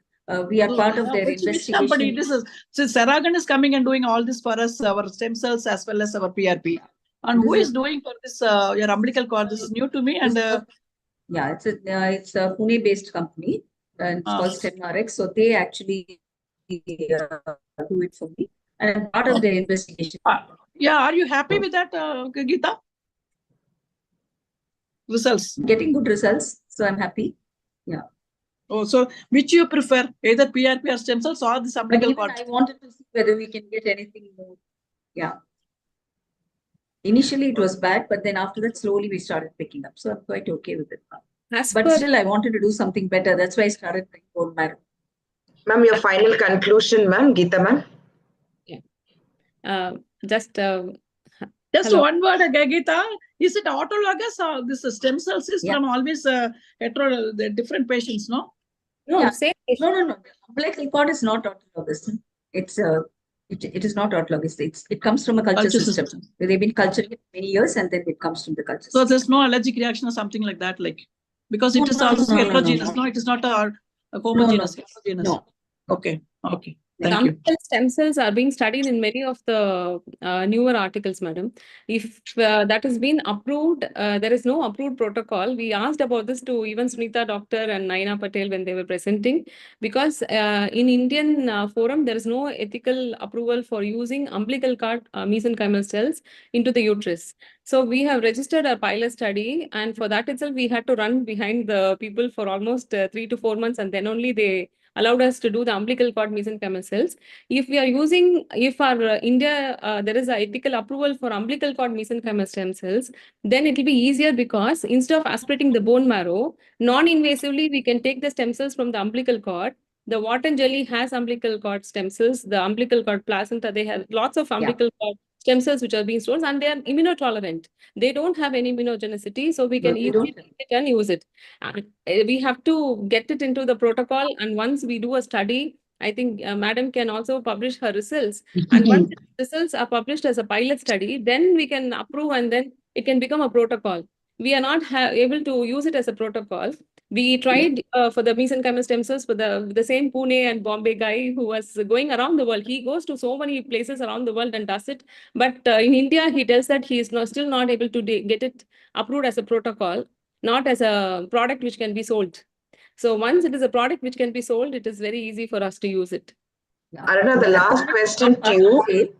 we are part of their investigation. Which company this is? So Saragan is coming and doing all this for us, our stem cells as well as our PRP. And who is doing for this your umbilical cord? This is new to me. And yeah, it's a Pune-based company, and it's called StemRx. So they actually do it for me, and I'm part of their investigation. Yeah, are you happy with that, Geeta? Results. Getting good results, so I'm happy. Yeah. Oh, so which you prefer, either PRP or stem cells or this umbilical cord? I wanted to see whether we can get anything more. Yeah. Initially, it was bad, but then after that, slowly we started picking up. So I'm quite okay with it now. But still, I wanted to do something better. That's why I started doing bone marrow. Ma'am, your final conclusion, ma'am, Geeta ma'am. Yeah. Just hello. One word, Geeta. Is it autologous or this stem cells is from always the different patients, no? No, no. The umbilical cord is not autologous. It's it is not autologous. It comes from a culture system. They've been cultured for many years, and then it comes from the culture system. So there's no allergic reaction or something like that, like because it is also heterogeneous. No, it is not a homogeneous. No. Okay. Thank you. Stem cells are being studied in many of the newer articles, madam. If that has been approved, there is no approved protocol. We asked about this to even Sunita Doctor and Naina Patel when they were presenting, because in Indian forum, there is no ethical approval for using umbilical cord mesenchymal cells into the uterus. So we have registered a pilot study, and for that itself, we had to run behind the people for almost 3 to 4 months, and then only they allowed us to do the umbilical cord mesenchymal cells. If we are using, if our India, there is an ethical approval for umbilical cord mesenchymal stem cells, then it will be easier, because instead of aspirating the bone marrow, non-invasively, we can take the stem cells from the umbilical cord. The Wharton jelly has umbilical cord stem cells, the umbilical cord placenta, they have lots of umbilical cord stem cells which are being stored, and they are immunotolerant. They don't have any immunogenicity, so we can easily take it and use it. And we have to get it into the protocol, and once we do a study, I think madam can also publish her results. And once the results are published as a pilot study, then we can approve, and then it can become a protocol. We are not able to use it as a protocol. We tried for the mesenchymal stem cells for the same Pune and Bombay guy who was going around the world. He goes to so many places around the world and does it. But in India, he tells that he is still not able to get it approved as a protocol, not as a product which can be sold. So once it is a product which can be sold, it is very easy for us to use it. Aruna, the last question to you.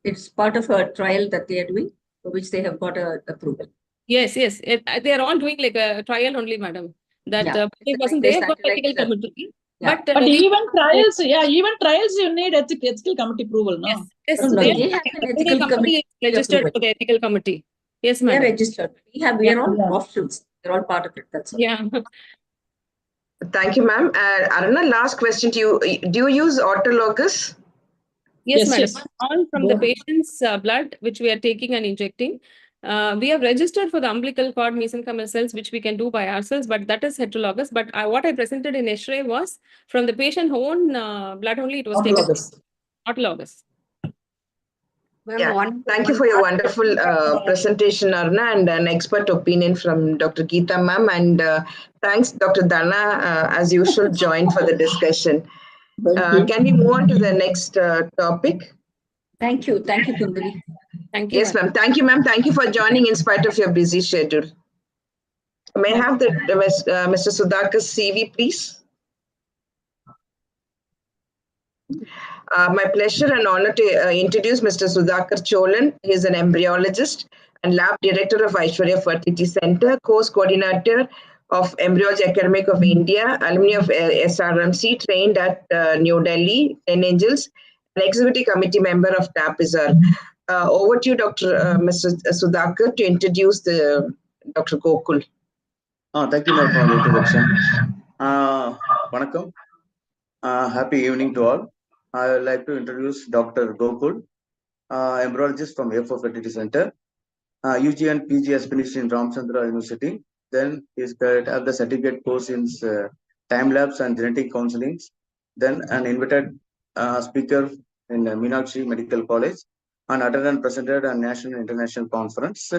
It's part of a trial that they are doing, for which they have got a approval. Yes. They are all doing like a trial only, madam. That it wasn't there for ethical committee. Yeah. But even trials, you need ethical committee approval, no? Yes. They have an ethical committee registered for the ethical committee. Yes, madam. They are registered. We are all offshoots. They're all part of it. That's all. Yeah. Thank you, ma'am. Aruna, last question to you. Do you use autologous? Yes, madam. All from the patient's blood, which we are taking and injecting. We have registered for the umbilical cord mesenchymal cells, which we can do by ourselves, but that is heterologous. But what I presented in X-ray was from the patient's own blood only. It was taken. Autologous. Yeah, thank you for your wonderful presentation, Arna, and an expert opinion from Dr. Geeta ma'am. And thanks, Dr. Dana, as usual, joined for the discussion. Can we move on to the next topic? Thank you, Kundavi. Thank you. Yes, ma'am. Thank you, ma'am. Thank you for joining in spite of your busy schedule. May I have the Mr. Sudhakar's CV, please? My pleasure and honor to introduce Mr. Sudhakar Cholan. He is an embryologist and lab director of Aishwarya Fertility Center, course coordinator of Embryology Academic of India, alumni of SRMC, trained at New Delhi, 10 Angels, an executive committee member of TAPISAR. Over to you, Mr. Sudhakar, to introduce Dr. Gokul. Thank you, ma'am, for the introduction. Vanakkam. Happy evening to all. I would like to introduce Dr. Gokul, embryologist from A4 Fertility Center. UG and PG has finished in Ramchandra University. Then he's have the certificate course in time lapse and genetic counseling. Then an invited speaker in Meenakshi Medical College and attended and presented a national and international conference.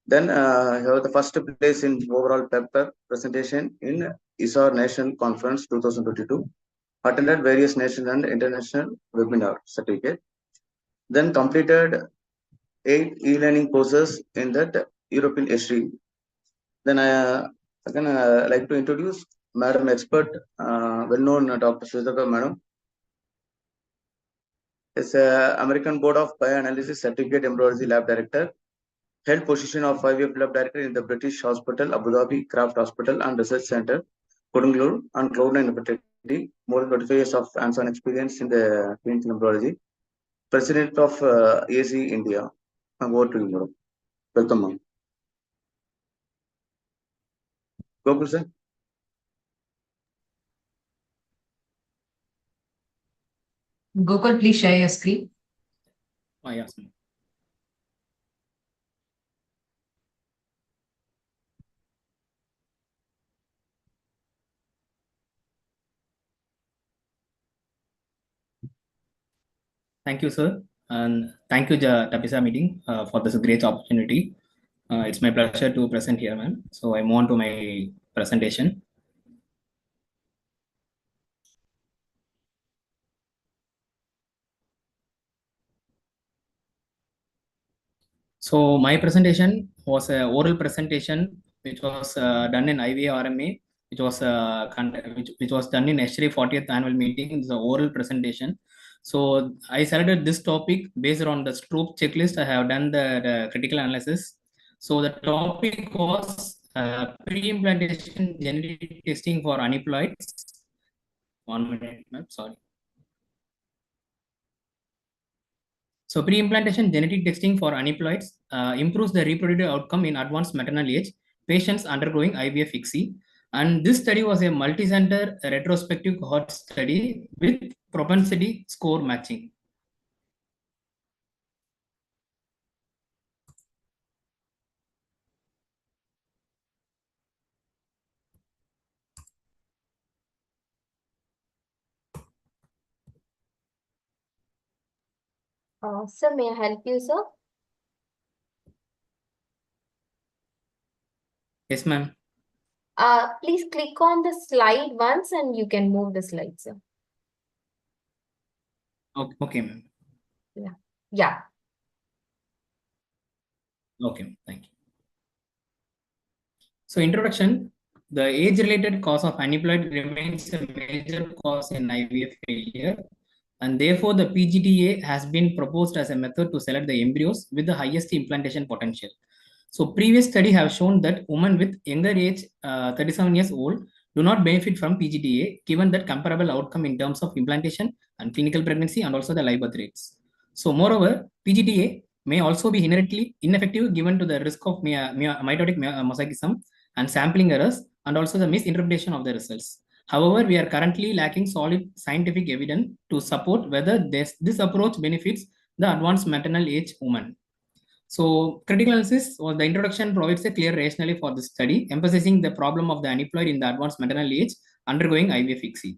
Then he have the first place in overall paper presentation in ISAR National Conference 2022. Attended various national and international webinar certificate. Then completed 8 e-learning courses in that European history. Then I like to introduce Madam Expert, well-known Dr. Sridhar Madam. Is American Board of Bioanalysis Certificate Embryology Lab Director. Held position of 5-year lab director in the British Hospital, Abu Dhabi, Kraft Hospital and Research Center, Kodungallur and Cloud9 Fertility. More than 25 years of hands-on experience in the clinical embryology. President of AC India. Over to you, madam. Welcome, ma'am. Gokul, sir. Gokul, please share your screen. Yes, ma'am. Thank you, sir. And thank you, TAPISAR meeting, for this great opportunity. It's my pleasure to present here, ma'am. So I move on to my presentation. So my presentation was an oral presentation which was done in IVRMA, which was done in H3 40th annual meeting. It's an oral presentation. So I selected this topic based on the stroke checklist. I have done the critical analysis. So the topic was pre-implantation genetic testing for aneuploids. 1 minute, ma'am. Sorry. So pre-implantation genetic testing for aneuploids improves the reproductive outcome in advanced maternal age patients undergoing IVF ICSI. And this study was a multi-center retrospective cohort study with propensity score matching. Sir, may I help you, sir? Yes, ma'am. Please click on the slide once and you can move the slide, sir. Okay, ma'am. Yeah. Yeah. Okay, thank you. So introduction, the age-related cause of aneuploid remains a major cause in IVF failure. And therefore, the PGTA has been proposed as a method to select the embryos with the highest implantation potential. So previous study have shown that women with younger age, 37 years old, do not benefit from PGTA, given that comparable outcome in terms of implantation and clinical pregnancy and also the live birth rates. So moreover, PGTA may also be inherently ineffective given to the risk of mitotic mosaicism and sampling errors and also the misinterpretation of the results. However, we are currently lacking solid scientific evidence to support whether this approach benefits the advanced maternal age woman. So critical analysis or the introduction provides a clear rationale for this study, emphasizing the problem of the aneuploid in the advanced maternal age undergoing IVF ICSI.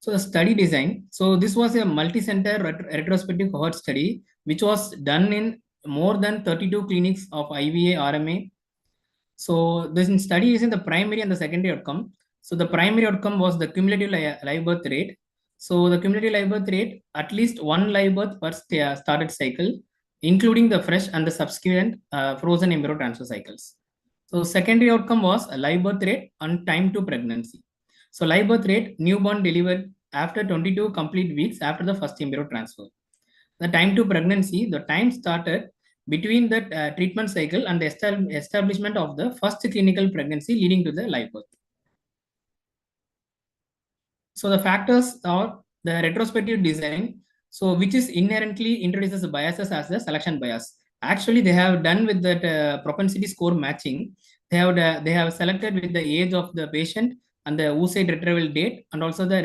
So the study design. So this was a multi-center retrospective cohort study, which was done in more than 32 clinics of IVA RMA. So this study is in the primary and the secondary outcome. So the primary outcome was the cumulative live birth rate. So the cumulative live birth rate, at least one live birth per started cycle, including the fresh and the subsequent frozen embryo transfer cycles. So secondary outcome was a live birth rate and time to pregnancy. So live birth rate, newborn delivered after 22 complete weeks after the first embryo transfer. The time to pregnancy, the time started between the treatment cycle and the establishment of the first clinical pregnancy leading to the live birth. So the factors are the retrospective design, so which is inherently introduces biases as the selection bias. Actually, they have done with that propensity score matching. They have selected with the age of the patient and the oocyte retrieval date and also the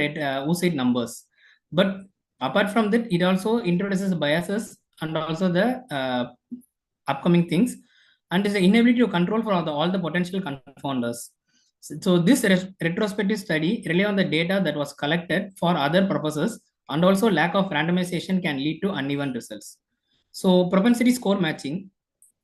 oocyte numbers. But apart from that, it also introduces biases and also the upcoming things, and is the inability to control for all the potential confounders. So this retrospective study rely on the data that was collected for other purposes, and also lack of randomization can lead to uneven results. So propensity score matching,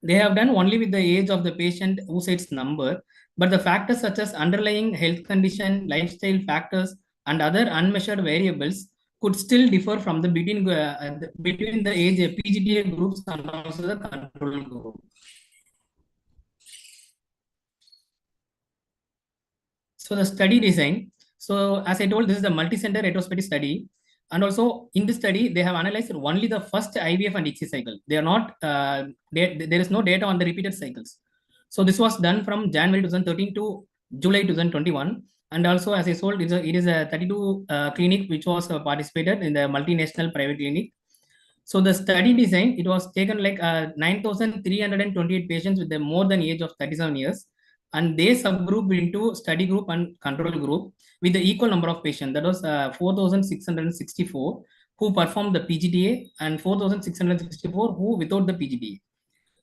they have done only with the age of the patient oocytes number, but the factors such as underlying health condition, lifestyle factors, and other unmeasured variables could still differ from the between the age PGTA groups and also the control group. So the study design. So as I told, this is a multi-center retrospective study. And also in this study, they have analyzed only the first IVF and ICSI cycle. They are not, there is no data on the repeated cycles. So this was done from January 2013 to July 2021. And also, as I told, it is a 32 clinic which was participated in the multinational private clinic. So the study design, it was taken like 9,328 patients with a more than age of 37 years. And they subgrouped into study group and control group with the equal number of patients. That was 4,664 who performed the PGTA and 4,664 who without the PGTA.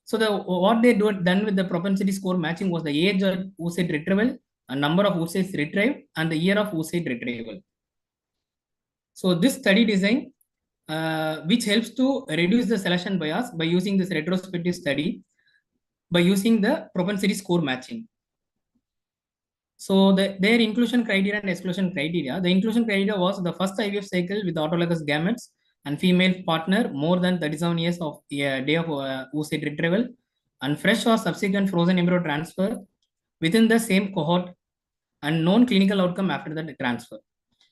So what they done with the propensity score matching was the age of oocyte retrieval, a number of oocytes retrieved, and the year of oocyte retrieval. So this study design, which helps to reduce the selection bias by using this retrospective study, by using the propensity score matching. So their inclusion criteria and exclusion criteria. The inclusion criteria was the first IVF cycle with autologous gametes and female partner more than 37 years of day of oocyte retrieval, and fresh or subsequent frozen embryo transfer within the same cohort, and known clinical outcome after the transfer.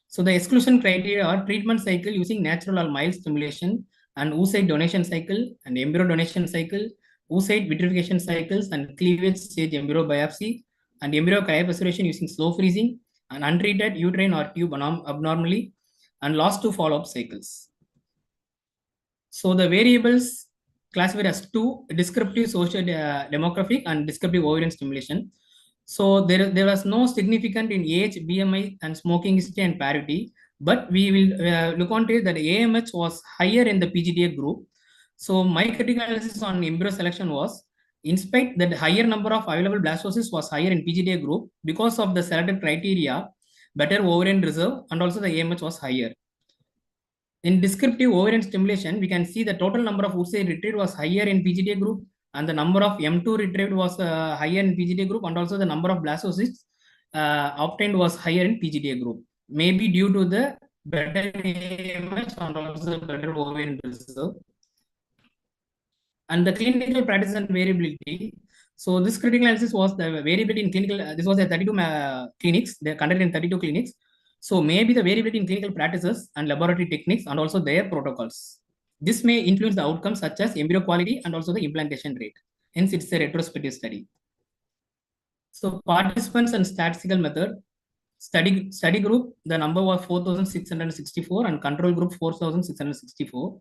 So the exclusion criteria are treatment cycle using natural or mild stimulation, and oocyte donation cycle, and embryo donation cycle, oocyte vitrification cycles, and cleavage stage embryo biopsy, and embryo cryopreservation using slow freezing, and untreated uterine or tube abnormally, and lost to follow-up cycles. So the variables classified as two: descriptive social demographic and descriptive ovarian stimulation. So there was no significant in age, BMI, and smoking history and parity. But we will look on to it that AMH was higher in the PGTA group. So my critical analysis on embryo selection was, in spite that higher number of available blastocysts was higher in PGTA group, because of the selected criteria, better ovarian reserve, and also the AMH was higher. In descriptive ovarian stimulation, we can see the total number of oocyte retrieved was higher in PGTA group, and the number of M2 retrieved was higher in PGTA group, and also the number of blastocysts obtained was higher in PGTA group. Maybe due to the better AMH and also better ovarian reserve. And the clinical practice and variability. So this critical analysis was the variability in clinical. This was a 32 clinics. They are conducted in 32 clinics. So maybe the variability in clinical practices and laboratory techniques and also their protocols. This may influence the outcomes such as embryo quality and also the implantation rate. Hence, it's a retrospective study. So participants and statistical method. Study group, the number was 4,664 and control group 4,664.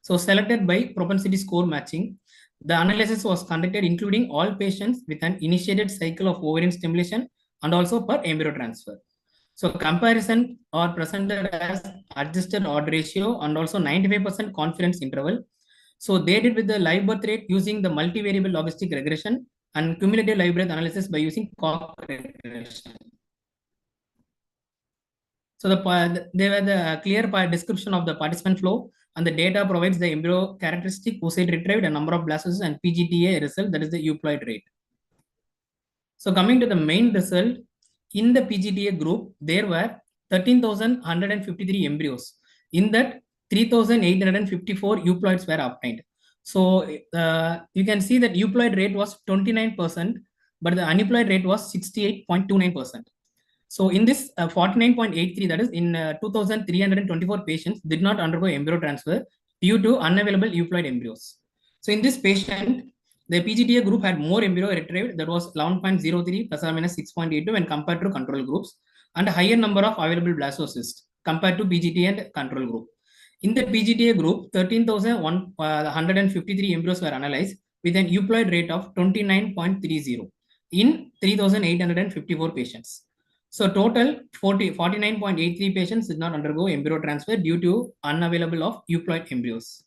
So selected by propensity score matching. The analysis was conducted including all patients with an initiated cycle of ovarian stimulation and also per embryo transfer. So comparison are presented as adjusted odd ratio and also 95% confidence interval. So they did with the live birth rate using the multivariable logistic regression and cumulative live birth analysis by using Cox regression. So they were the clear description of the participant flow, and the data provides the embryo characteristic, oocyte retrieved, and number of blastocysts, and PGTA result, that is the euploid rate. So coming to the main result, in the PGTA group, there were 13,153 embryos. In that, 3,854 euploids were obtained. So you can see that euploid rate was 29%, but the aneuploid rate was 68.29%. So in this 49.83, that is in 2,324 patients did not undergo embryo transfer due to unavailable euploid embryos. So in this patient, the PGTA group had more embryo retrieved, that was 11.03 plus or minus 6.82 when compared to control groups, and a higher number of available blastocysts compared to PGTA and control group. In the PGTA group, 13,153 embryos were analyzed with an euploid rate of 29.30 in 3,854 patients. So total 49.83 patients did not undergo embryo transfer due to unavailable of euploid embryos.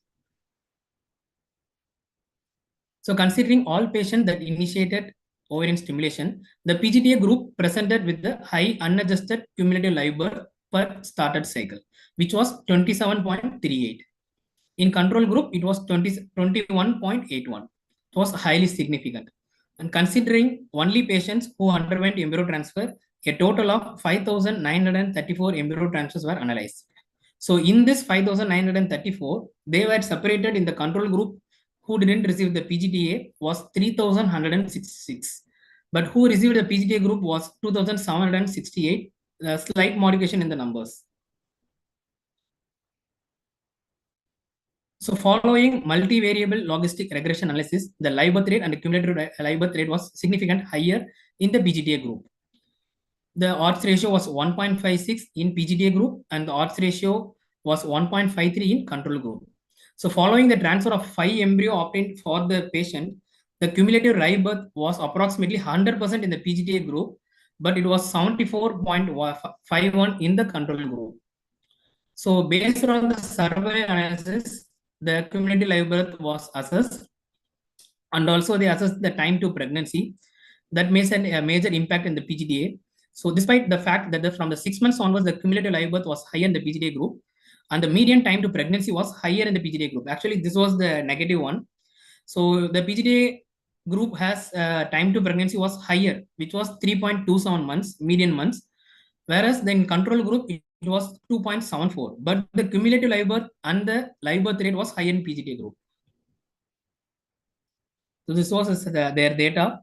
So considering all patients that initiated ovarian stimulation, the PGTA group presented with the high unadjusted cumulative live birth per started cycle, which was 27.38. In control group, it was 21.81. It was highly significant. And considering only patients who underwent embryo transfer, a total of 5,934 embryo transfers were analyzed. So in this 5,934, they were separated in the control group who didn't receive the PGTA was 3,166. But who received the PGTA group was 2,768, a slight modification in the numbers. So following multivariable logistic regression analysis, the live birth rate and the cumulative live birth rate was significant higher in the PGTA group. The odds ratio was 1.56 in PGTA group, and the odds ratio was 1.53 in control group. So following the transfer of 5 embryo obtained for the patient, the cumulative live birth was approximately 100% in the PGTA group, but it was 74.51 in the control group. So based on the survey analysis, the cumulative live birth was assessed, and also they assessed the time to pregnancy. That makes a major impact in the PGTA. So despite the fact that from the 6 months onwards, the cumulative live birth was higher in the PGTA group, and the median time to pregnancy was higher in the PGTA group. Actually, this was the negative one. So the PGTA group has time to pregnancy was higher, which was 3.27 months, median months, whereas the control group, it was 2.74. But the cumulative live birth and the live birth rate was higher in PGTA group. So this was their data.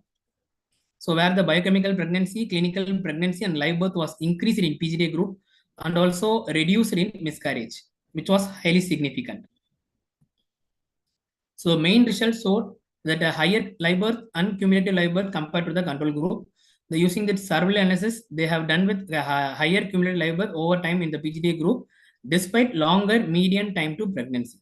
So where the biochemical pregnancy, clinical pregnancy, and live birth was increased in PGTA group and also reduced in miscarriage, which was highly significant. So main results showed that a higher live birth and cumulative live birth compared to the control group. Using the survey analysis, they have done with higher cumulative live birth over time in the PGTA group, despite longer median time to pregnancy.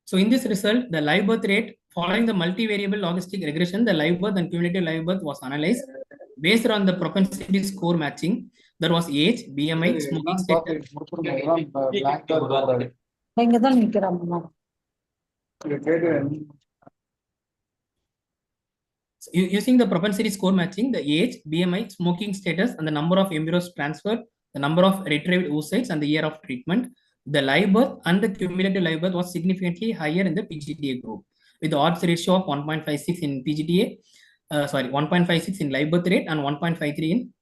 So in this result, the live birth rate following the multivariable logistic regression, the live birth and cumulative live birth was analyzed based on the propensity score matching. That was age, BMI, smoking status. So using the propensity score matching, the age, BMI, smoking status, and the number of embryos transferred, the number of retrieved oocytes, and the year of treatment, the live birth and the cumulative live birth was significantly higher in the PGTA group, with the odds ratio of 1.56 in PGTA, 1.56 in live birth rate and 1.53 in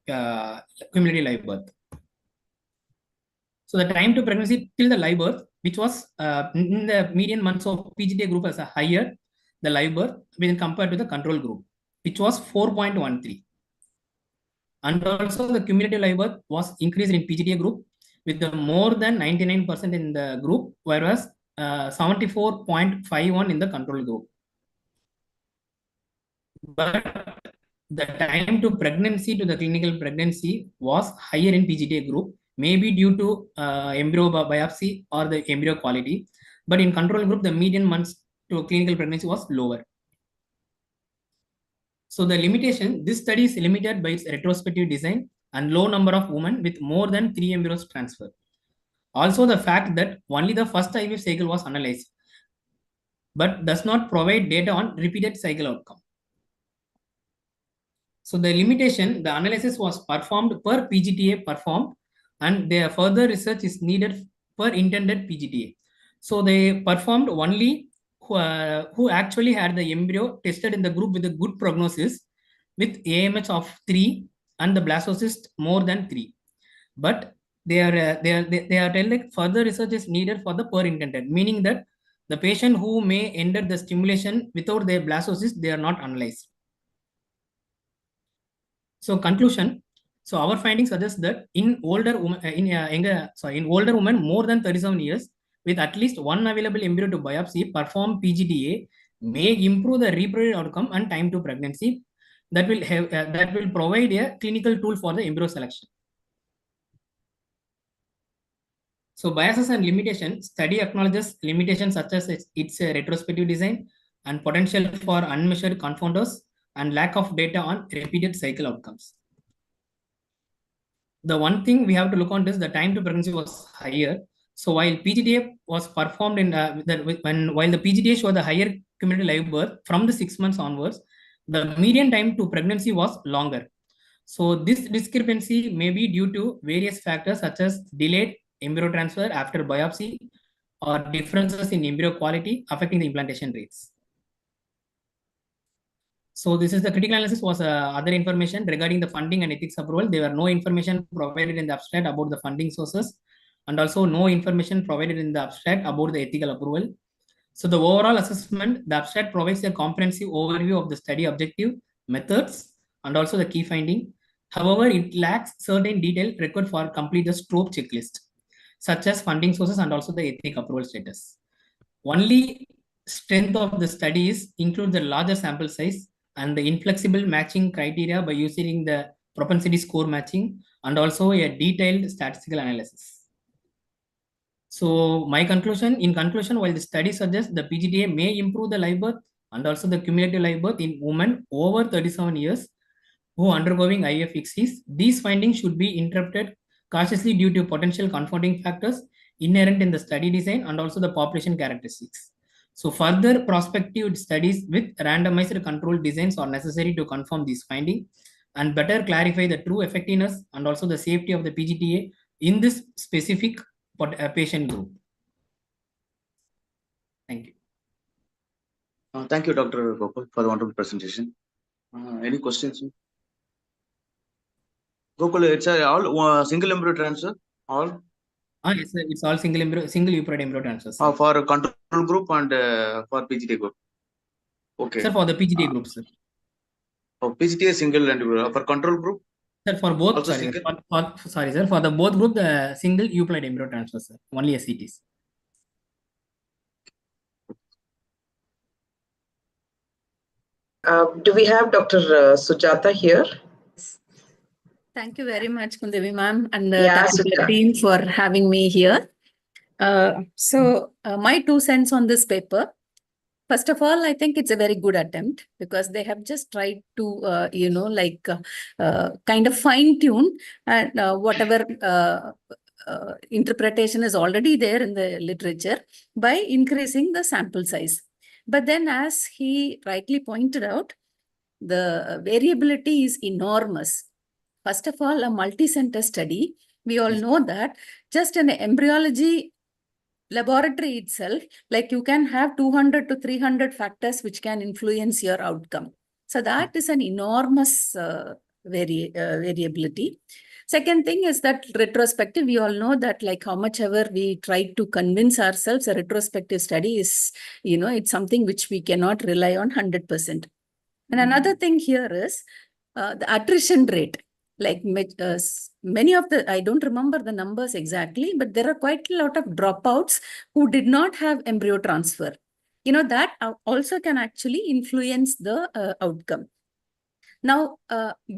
cumulative live birth. So the time to pregnancy till the live birth, which was in the median months of PGTA group as a higher, the live birth when compared to the control group, which was 4.13. And also the cumulative live birth was increased in PGTA group with the more than 99% in the group, whereas 74.51 in the control group. But the time to pregnancy to the clinical pregnancy was higher in PGTA group, maybe due to embryo biopsy or the embryo quality. But in control group, the median months to clinical pregnancy was lower. So the limitation, this study is limited by its retrospective design and low number of women with more than 3 embryos transferred. Also the fact that only the first IVF cycle was analyzed, but does not provide data on repeated cycle outcome. So the limitation, the analysis was performed per PGTA performed, and their further research is needed per intended PGTA. So they performed only who actually had the embryo tested in the group with a good prognosis with AMH of 3 and the blastocyst more than 3. But they are telling like further research is needed for the per intended, meaning that the patient who may enter the stimulation without their blastocyst, they are not analyzed. So conclusion. So our findings suggest that in older women, in older women more than 37 years with at least one available embryo to biopsy, perform PGTA may improve the reproductive outcome and time to pregnancy. That will provide a clinical tool for the embryo selection. So biases and limitations. Study acknowledges limitations such as its retrospective design and potential for unmeasured confounders and lack of data on repeated cycle outcomes. The one thing we have to look on is the time to pregnancy was higher. So while PGTA was performed in while the PGTA showed the higher cumulative live birth from the 6 months onwards, the median time to pregnancy was longer. So this discrepancy may be due to various factors such as delayed embryo transfer after biopsy or differences in embryo quality affecting the implantation rates. So this is the critical analysis was other information regarding the funding and ethics approval. There were no information provided in the abstract about the funding sources and also no information provided in the abstract about the ethical approval. So the overall assessment, the abstract provides a comprehensive overview of the study objective, methods, and also the key finding. However, it lacks certain detail required for complete the stroke checklist, such as funding sources and also the ethic approval status. Only strength of the studies include the larger sample size and the inflexible matching criteria by using the propensity score matching and also a detailed statistical analysis. So my conclusion, while the study suggests the PGTA may improve the live birth and also the cumulative live birth in women over 37 years who are undergoing IVF exes, these findings should be interpreted cautiously due to potential confounding factors inherent in the study design and also the population characteristics. So further prospective studies with randomized control designs are necessary to confirm these findings and better clarify the true effectiveness and also the safety of the PGTA in this specific patient group. Thank you. Thank you, Dr. Gokul, for the wonderful presentation. Any questions? Gokul, it's all single embryo transfer? All? Yes, sir, it's all single eukaryotic embryo transfer. For control group and for PGTA group. Okay. Sir, for the PGTA group, sir. For PGTA single and for control group? Sir, for both, also sorry, sir, for the both group, the single euploid embryo transfer, sir. Only SCTs. Do we have Dr. Sujata here? Thank you very much, Kundevi ma'am, and Yeah, thank the team for having me here. My 2 cents on this paper. First of all, I think it's a very good attempt because they have just tried to, kind of fine tune and whatever interpretation is already there in the literature by increasing the sample size. But then, as he rightly pointed out, the variability is enormous. First of all, a multi-center study, we all know that just in embryology laboratory itself, like you can have 200 to 300 factors which can influence your outcome. So that is an enormous variability. Second thing is that retrospective, we all know that like how much ever we try to convince ourselves, a retrospective study is, it's something which we cannot rely on 100%. And another thing here is the attrition rate. Like many of the, I don't remember the numbers exactly, but there are quite a lot of dropouts who did not have embryo transfer. That also can actually influence the outcome. Now,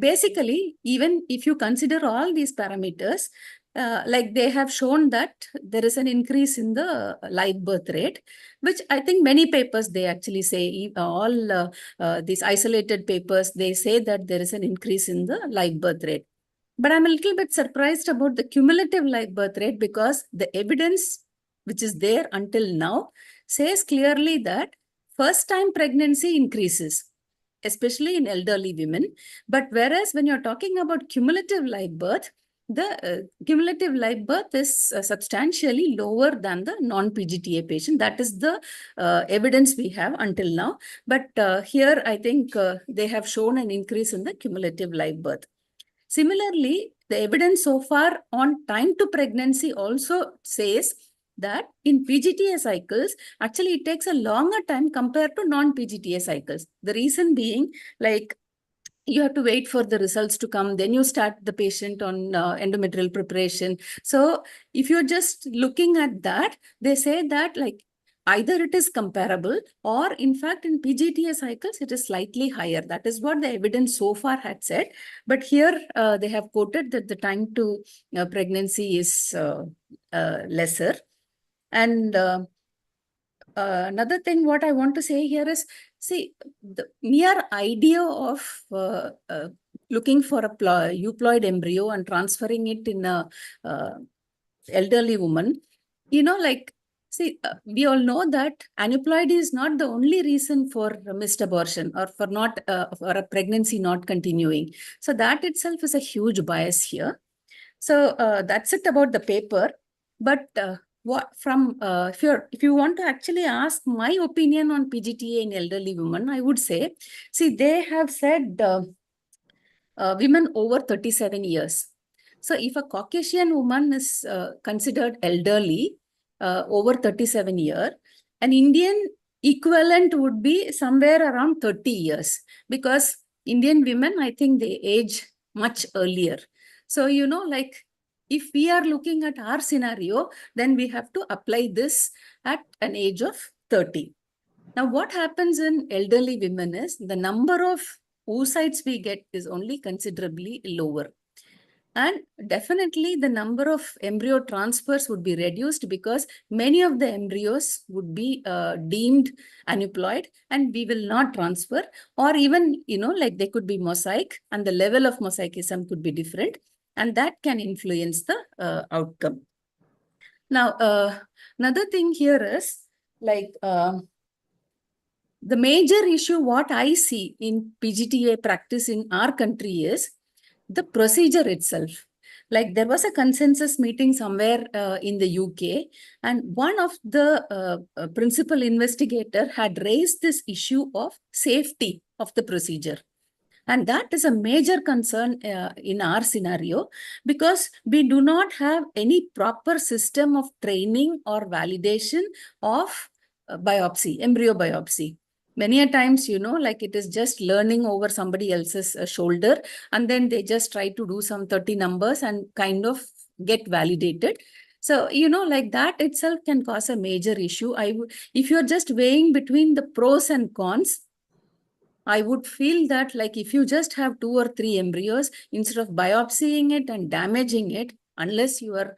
basically, even if you consider all these parameters, like they have shown that there is an increase in the live birth rate, which I think many papers, they actually say, all these isolated papers, they say that there is an increase in the live birth rate. But I'm a little bit surprised about the cumulative live birth rate because the evidence which is there until now says clearly that first time pregnancy increases. especially in elderly women. But whereas when you're talking about cumulative live birth, the cumulative live birth is substantially lower than the non-PGTA patient. That is the evidence we have until now. But here, I think they have shown an increase in the cumulative live birth. Similarly, the evidence so far on time to pregnancy also says that in PGTA cycles, actually it takes a longer time compared to non-PGTA cycles. The reason being, like, you have to wait for the results to come, then you start the patient on endometrial preparation. So if you're just looking at that, they say that like either it is comparable or in fact in PGTA cycles, it is slightly higher. That is what the evidence so far had said. But here they have quoted that the time to pregnancy is lesser. And another thing what I want to say here is, see, the mere idea of looking for a euploid embryo and transferring it in a elderly woman, like, see, we all know that aneuploidy is not the only reason for missed abortion or for not for a pregnancy not continuing. So that itself is a huge bias here. So that's it about the paper. But if you want to actually ask my opinion on PGTA in elderly women, I would say, see, they have said women over 37 years. So if a Caucasian woman is considered elderly over 37 years, an Indian equivalent would be somewhere around 30 years, because Indian women, I think they age much earlier. So, like, if we are looking at our scenario, then we have to apply this at an age of 30. Now, what happens in elderly women is the number of oocytes we get is only considerably lower. And definitely the number of embryo transfers would be reduced because many of the embryos would be deemed aneuploid and we will not transfer, or even, like they could be mosaic and the level of mosaicism could be different, and that can influence the outcome. Now, another thing here is like the major issue what I see in PGTA practice in our country is the procedure itself. Like there was a consensus meeting somewhere in the UK, and one of the principal investigator had raised this issue of safety of the procedure. And that is a major concern in our scenario, because we do not have any proper system of training or validation of biopsy, embryo biopsy. Many a times, like it is just learning over somebody else's shoulder, and then they just try to do some 30 numbers and kind of get validated. So, like that itself can cause a major issue. If you're just weighing between the pros and cons, I would feel that like if you just have 2 or 3 embryos, instead of biopsying it and damaging it, unless you are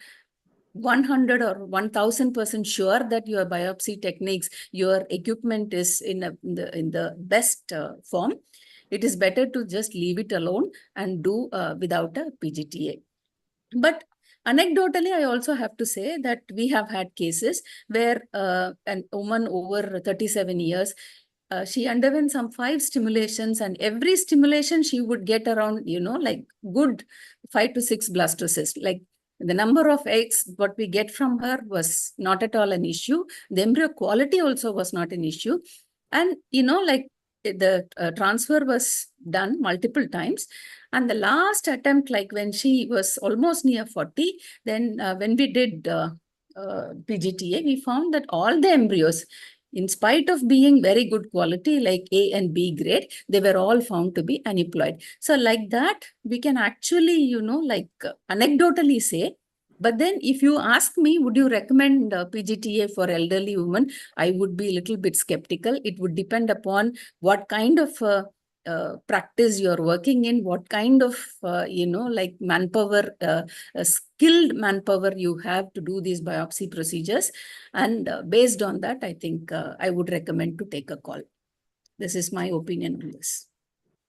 100 or 1000% sure that your biopsy techniques, your equipment is in the best form, it is better to just leave it alone and do without a PGTA. But anecdotally, I also have to say that we have had cases where a woman over 37 years, she underwent some 5 stimulations, and every stimulation she would get around, like good 5 to 6 blastocysts. Like the number of eggs, what we get from her was not at all an issue. The embryo quality also was not an issue. And, like the transfer was done multiple times. And the last attempt, like when she was almost near 40, then when we did PGTA, we found that all the embryos, in spite of being very good quality, like A and B grade, they were all found to be aneuploid. So like that, we can actually, like anecdotally say, but then if you ask me, would you recommend PGTA for elderly women? I would be a little bit skeptical. It would depend upon what kind of practice you're working in, what kind of, like manpower, skilled manpower you have to do these biopsy procedures. And based on that, I think I would recommend to take a call. This is my opinion on this.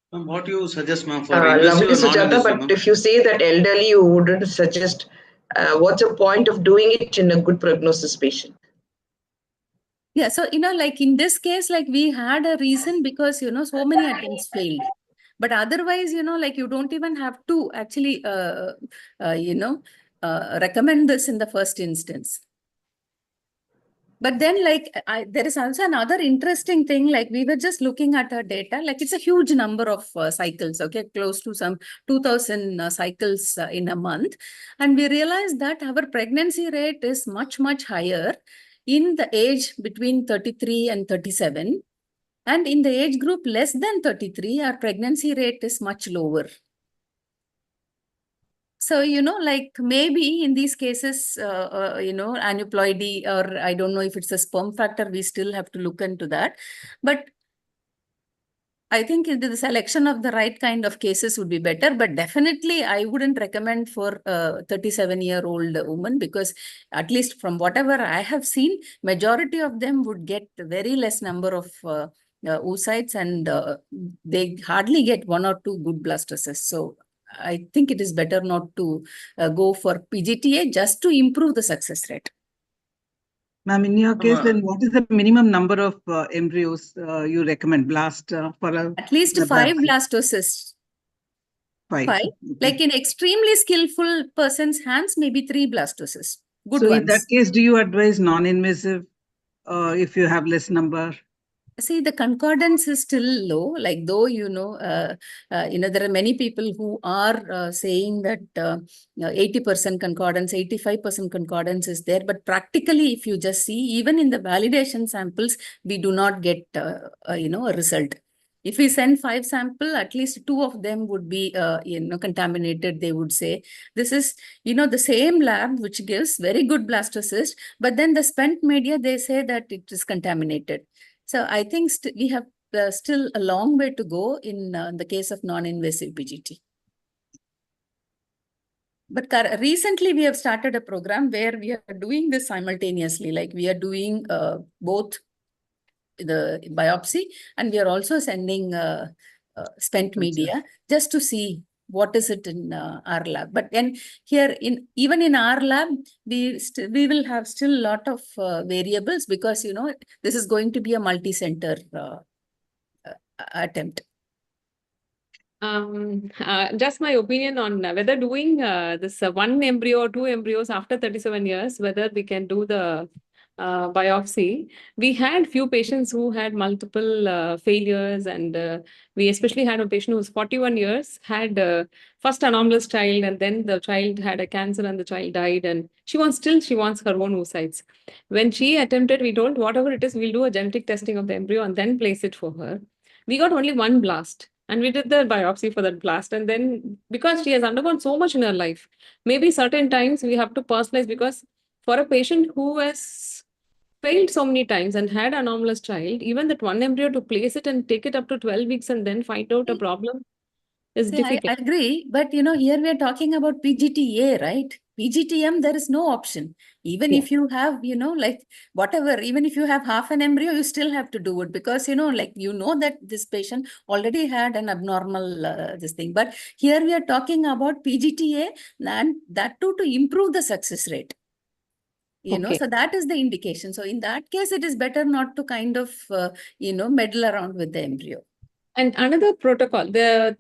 What do you suggest, ma'am, for Lovely, invasive or Sujata, non-invasive? but if you say that elderly, you wouldn't suggest, what's the point of doing it in a good prognosis patient? Yeah, so, like in this case, like we had a reason because, so many attempts failed. But otherwise, like you don't even have to actually, recommend this in the first instance. But then, like, there is also another interesting thing, like we were just looking at our data, like it's a huge number of cycles, okay, close to some 2000 cycles in a month. And we realized that our pregnancy rate is much, much higher in the age between 33 and 37. And in the age group less than 33, our pregnancy rate is much lower. So, like maybe in these cases, aneuploidy, or I don't know if it's a sperm factor, we still have to look into that. But I think the selection of the right kind of cases would be better. But definitely, I wouldn't recommend for a 37-year-old woman, because at least from whatever I have seen, majority of them would get very less number of oocytes, and they hardly get 1 or 2 good blastocysts. So I think it is better not to go for PGTA just to improve the success rate. Ma'am, in your case, then what is the minimum number of embryos you recommend blast for a at least 5 blastocysts? 5. Okay. Like in extremely skillful person's hands, maybe 3 blastocysts. Good so ones. in that case, do you advise non-invasive if you have less number? See, the concordance is still low, like though, there are many people who are saying that 80% concordance, 85% concordance is there. But practically, if you just see, even in the validation samples, we do not get, a result. If we send 5 samples, at least 2 of them would be, contaminated, they would say. This is, the same lab which gives very good blastocyst, but then the spent media, they say that it is contaminated. So I think we have still a long way to go in the case of non-invasive PGT. But recently we have started a program where we are doing this simultaneously. Like we are doing both the biopsy, and we are also sending spent media just to see what is it in our lab. But then here, even in our lab, we will have still a lot of variables, because this is going to be a multi-center attempt. Just my opinion on whether doing this 1 embryo or 2 embryos after 37 years, whether we can do the biopsy. We had few patients who had multiple failures, and we especially had a patient who was 41 years, had first anomalous child, and then the child had a cancer and the child died, and she wants her own oocytes. When she attempted, we told whatever it is, we'll do a genetic testing of the embryo and then place it for her. We got only 1 blast. And we did the biopsy for that blast. And then, because she has undergone so much in her life, maybe certain times we have to personalize, because for a patient who has failed so many times and had an anomalous child, even that 1 embryo, to place it and take it up to 12 weeks and then find out a problem is difficult. I agree. But, here we are talking about PGTA, right? PGTM, there is no option. Even if you have, like whatever, even if you have half an embryo, you still have to do it, because, that this patient already had an abnormal this thing. But here we are talking about PGTA, and that too to improve the success rate. So that is the indication. So in that case, it is better not to kind of, meddle around with the embryo. And another protocol,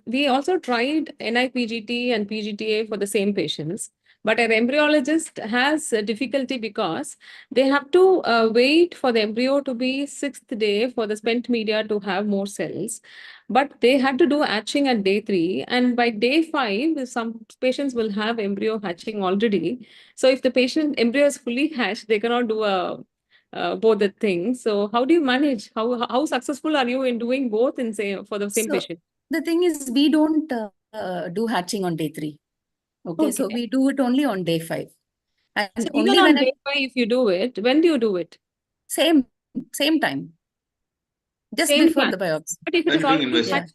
we also tried NIPGT and PGTA for the same patients, but an embryologist has a difficulty because they have to wait for the embryo to be 6th day for the spent media to have more cells. But they had to do hatching at day 3, and by day 5, some patients will have embryo hatching already. So if the patient embryo is fully hatched, they cannot do both the things. So how do you manage? How successful are you in doing both for the same patient? The thing is, we don't do hatching on day 3. Okay, so we do it only on day 5. And so only even on when day 5, if you do it, when do you do it? Same time. Just Same before time. the biopsy. But if it is already hatched,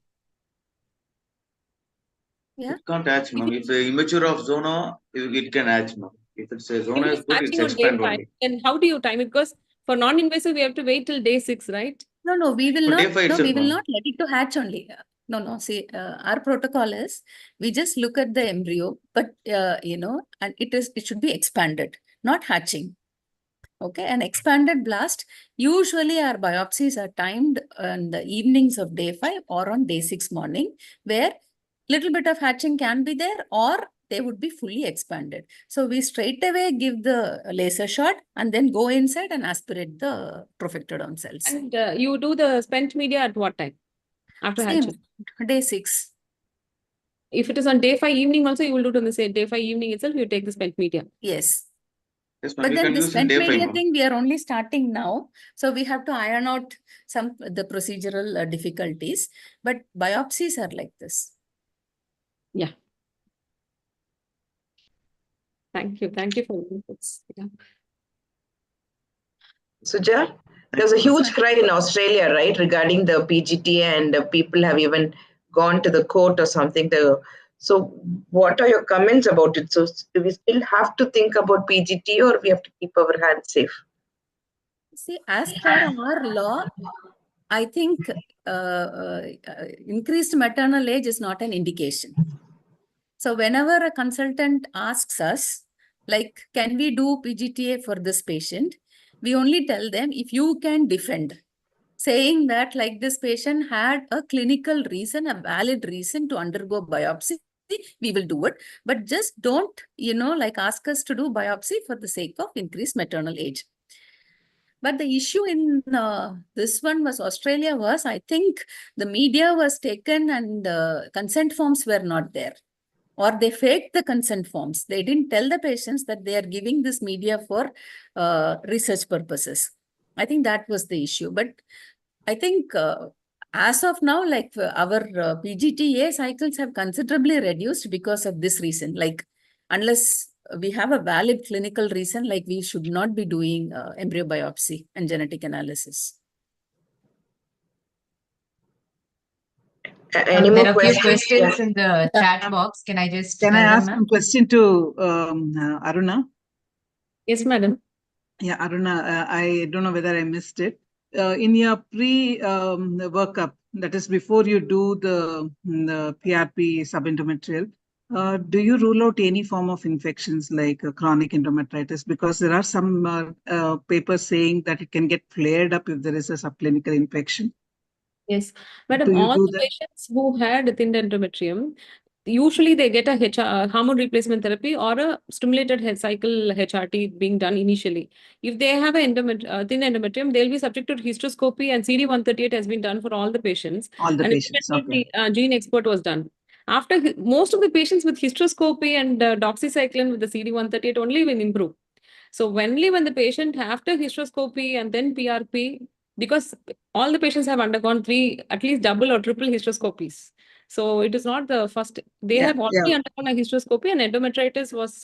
it can't hatch, ma'am. If the immature of zona, it can hatch, ma'am. If it's a zona is good, it's expand only. And how do you time it? Because for non-invasive, we have to wait till day 6, right? No, we will For not. day 5 No, itself, we will ma'am. not let it to hatch only. No. See, our protocol is we just look at the embryo, but and it should be expanded, not hatching. Okay, an expanded blast, usually our biopsies are timed on the evenings of day 5 or on day 6 morning, where little bit of hatching can be there or they would be fully expanded. So we straight away give the laser shot and then go inside and aspirate the profectodome cells. And you do the spent media at what time? After Same, hatching? day 6. If it is on day 5 evening also, you will do it on the same day 5 evening itself, you take the spent media. Yes. Yes, ma'am. But You then can the use in spent day media 5. thing, we are only starting now. So we have to iron out the procedural difficulties. But biopsies are like this. Yeah. Thank you. Thank you for the inputs. Yeah. Suja, there was a huge cry in Australia, right, regarding the PGT, and people have even gone to the court or something. So what are your comments about it? So do we still have to think about PGT, or we have to keep our hands safe? See, as per our law, I think increased maternal age is not an indication. So whenever a consultant asks us, like, can we do PGTA for this patient? We only tell them if you can defend, saying that like this patient had a clinical reason, a valid reason to undergo biopsy, we will do it. But just don't, like ask us to do biopsy for the sake of increased maternal age. But the issue in this one was Australia was, I think the media was taken and consent forms were not there. Or they faked the consent forms. They didn't tell the patients that they are giving this media for research purposes. I think that was the issue. But I think as of now, like our PGTA cycles have considerably reduced because of this reason. Like unless we have a valid clinical reason, like we should not be doing embryo biopsy and genetic analysis. Any There more are a few questions? questions in the chat box. Can I just Can I tell them, ask ma'am? one question to Aruna? Yes, madam. Yeah, Aruna, I don't know whether I missed it. In your workup, that is before you do the PRP subendometrial, do you rule out any form of infections like chronic endometritis? Because there are some papers saying that it can get flared up if there is a subclinical infection. Yes, madam, Do you all do the that? patients who had thin endometrium, usually they get a hormone replacement therapy or a stimulated cycle HRT being done initially. If they have a thin endometrium, they'll be subject to hysteroscopy, and CD138 has been done for all the patients. All the And patients, okay. gene export was done. After most of the patients with hysteroscopy and doxycycline with the CD138 only will improve. So only when the patient after hysteroscopy and then PRP, because all the patients have undergone at least double or triple hysteroscopies. So it is not the first, they have already undergone a hysteroscopy, and endometritis was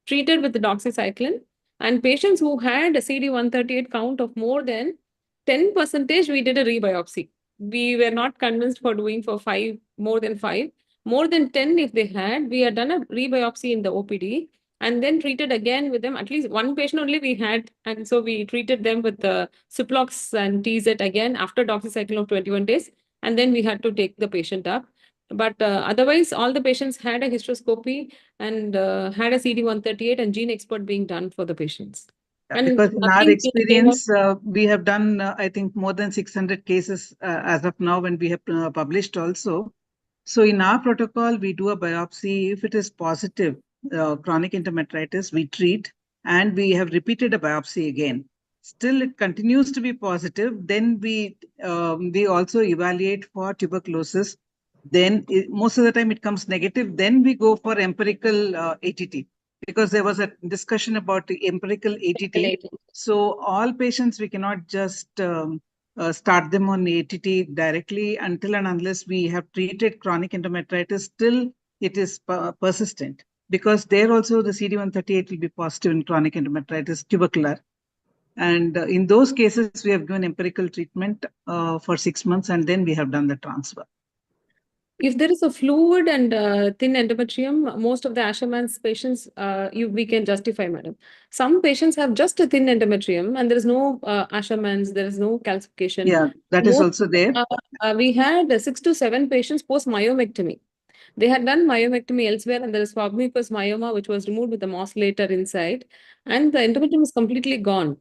treated with the doxycycline. And patients who had a CD138 count of more than 10%, we did a rebiopsy. We were not convinced for doing for more than 5. More than 10 if they had, we had done a rebiopsy in the OPD and then treated again with them. At least one patient only we had, and so we treated them with the Ciplox and TZ again after doxycycline of 21 days, and then we had to take the patient up. But otherwise, all the patients had a hysteroscopy and had a CD138 and gene export being done for the patients. And because in our nothing experience, we have done, I think, more than 600 cases as of now when we have published also. So in our protocol, we do a biopsy. If it is positive, chronic endometritis, we treat, and we have repeated a biopsy again. Still, it continues to be positive. Then we also evaluate for tuberculosis. Then most of the time it comes negative. Then we go for empirical ATT, because there was a discussion about the empirical ATT. So all patients, we cannot just start them on ATT directly until and unless we have treated chronic endometritis till it is persistent. Because there also the CD138 will be positive in chronic endometritis tubercular. And in those cases, we have given empirical treatment for 6 months, and then we have done the transfer. If there is a fluid and thin endometrium, most of the Asherman's patients, we can justify, madam. Some patients have just a thin endometrium and there is no Asherman's, there is no calcification. Yeah, that is also there. We had 6 to 7 patients post myomectomy. They had done myomectomy elsewhere, and there is formicous myoma, which was removed with a MOS later inside, and the endometrium is completely gone.